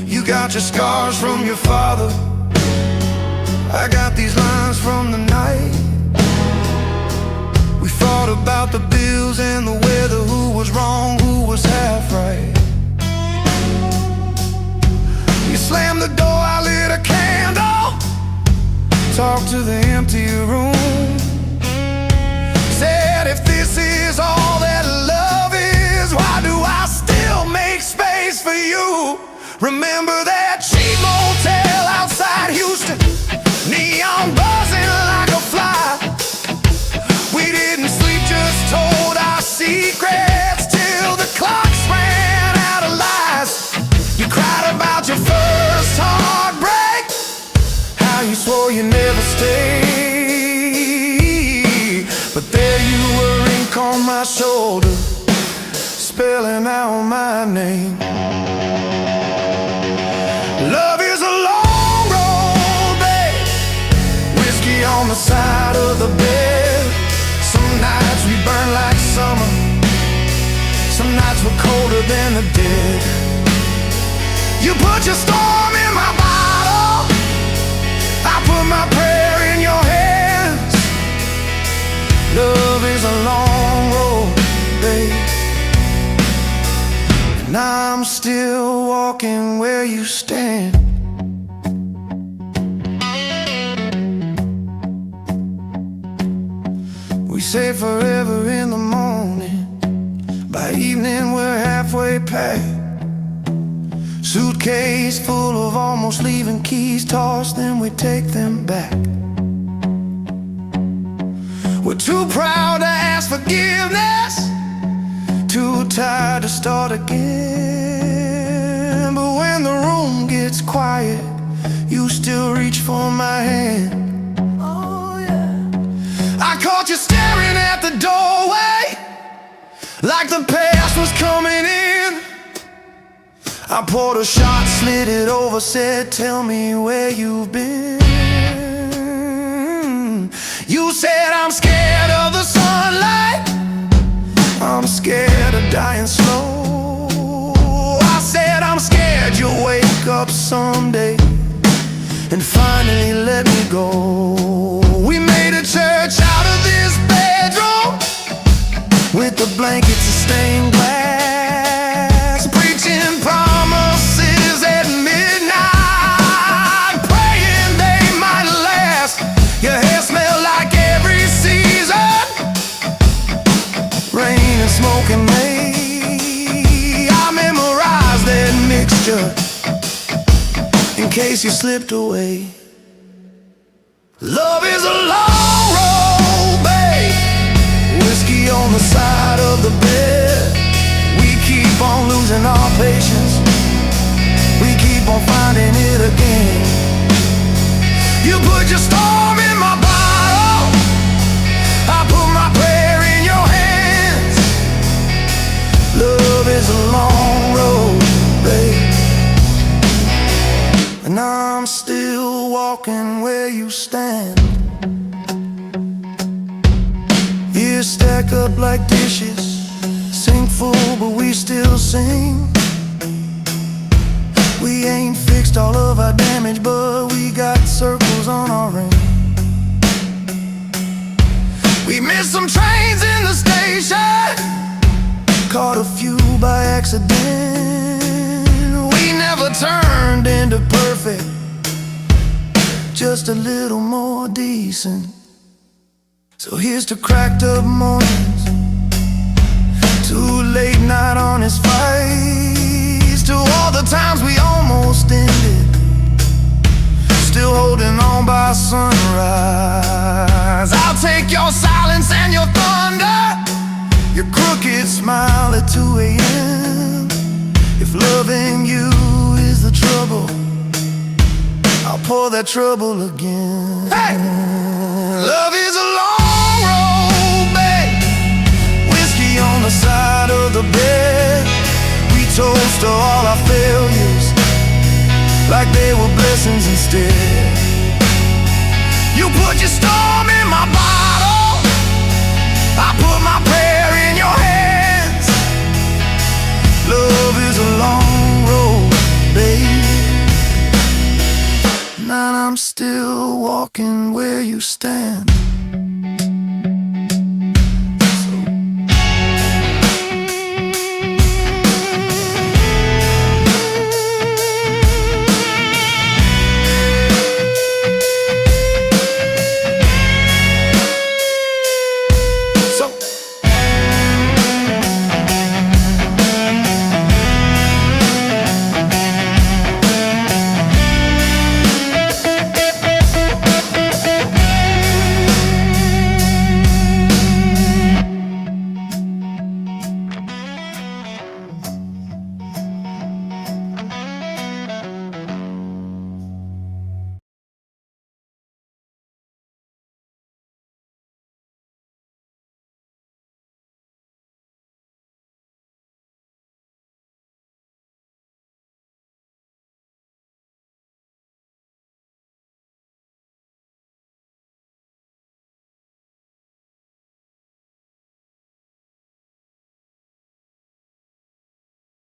You got your scars from your father, I got these lines from the night. We fought about the bills and the weather, who was wrong, who was half right. You slammed the door, I lit a candle, talked to the empty room. Said, if this is all that love is, why do I still make space for you? Remember that cheap motel outside Houston, neon buzzing like a fly. We didn't sleep, just told our secrets till the clocks ran out of lies. You cried about your first heartbreak, how you swore you never stay. But there you were, ink on my shoulder, spelling out my name. Love is a long road, babe, whiskey on the side of the bed. Some nights we burn like summer, some nights were colder than the dead. You put your storm in my bottle, I put my prayer in your hands. Love is a long road, babe, and I'm still walking where you stand. We say forever in the morning, by evening we're halfway packed. Suitcase full of almost leaving keys, toss them, we take them back. We're too proud to ask forgiveness, too tired to start again. But when the room gets quiet, you still reach for my hand. Oh yeah. I caught you staring at the doorway, like the past was coming in. I poured a shot, slid it over, said, tell me where you've been. You said, I'm scared of the sunlight, I'm scared of dying slow. I said, I'm scared you'll wake up someday and finally let me go. We made a church out of this bedroom, with the blankets of stained glass, preaching promises at midnight, praying they might last. Your hair smelled like every season, rain and smoke and May. I memorized that mixture in case you slipped away. Love is a long road, babe, whiskey on the side of the bed. We keep on losing our patience, we keep on finding it again. You put your storm in my bottle, I put my prayer in your hands. Love is a long road, babe, and I'm still walking where you stand. Years stack up like dishes, sink full but we still sing. We ain't fixed all of our damage, but we got circles on our ring. We missed some trains in the station, caught a few by accident. We never turned into perfect, just a little more decent. So here's to cracked up mornings, to late night honest fights, to all the times we almost ended, still holding on by sunrise. I'll take your silence and your thunder, your crooked smile at 2 a.m. If loving you is the trouble, I'll pour that trouble again. Hey! Love is a long road, babe, whiskey on the side of the bed. We toast to all our failures like they were blessings instead. You put your storm in my bottle, I And I'm still walking where you stand.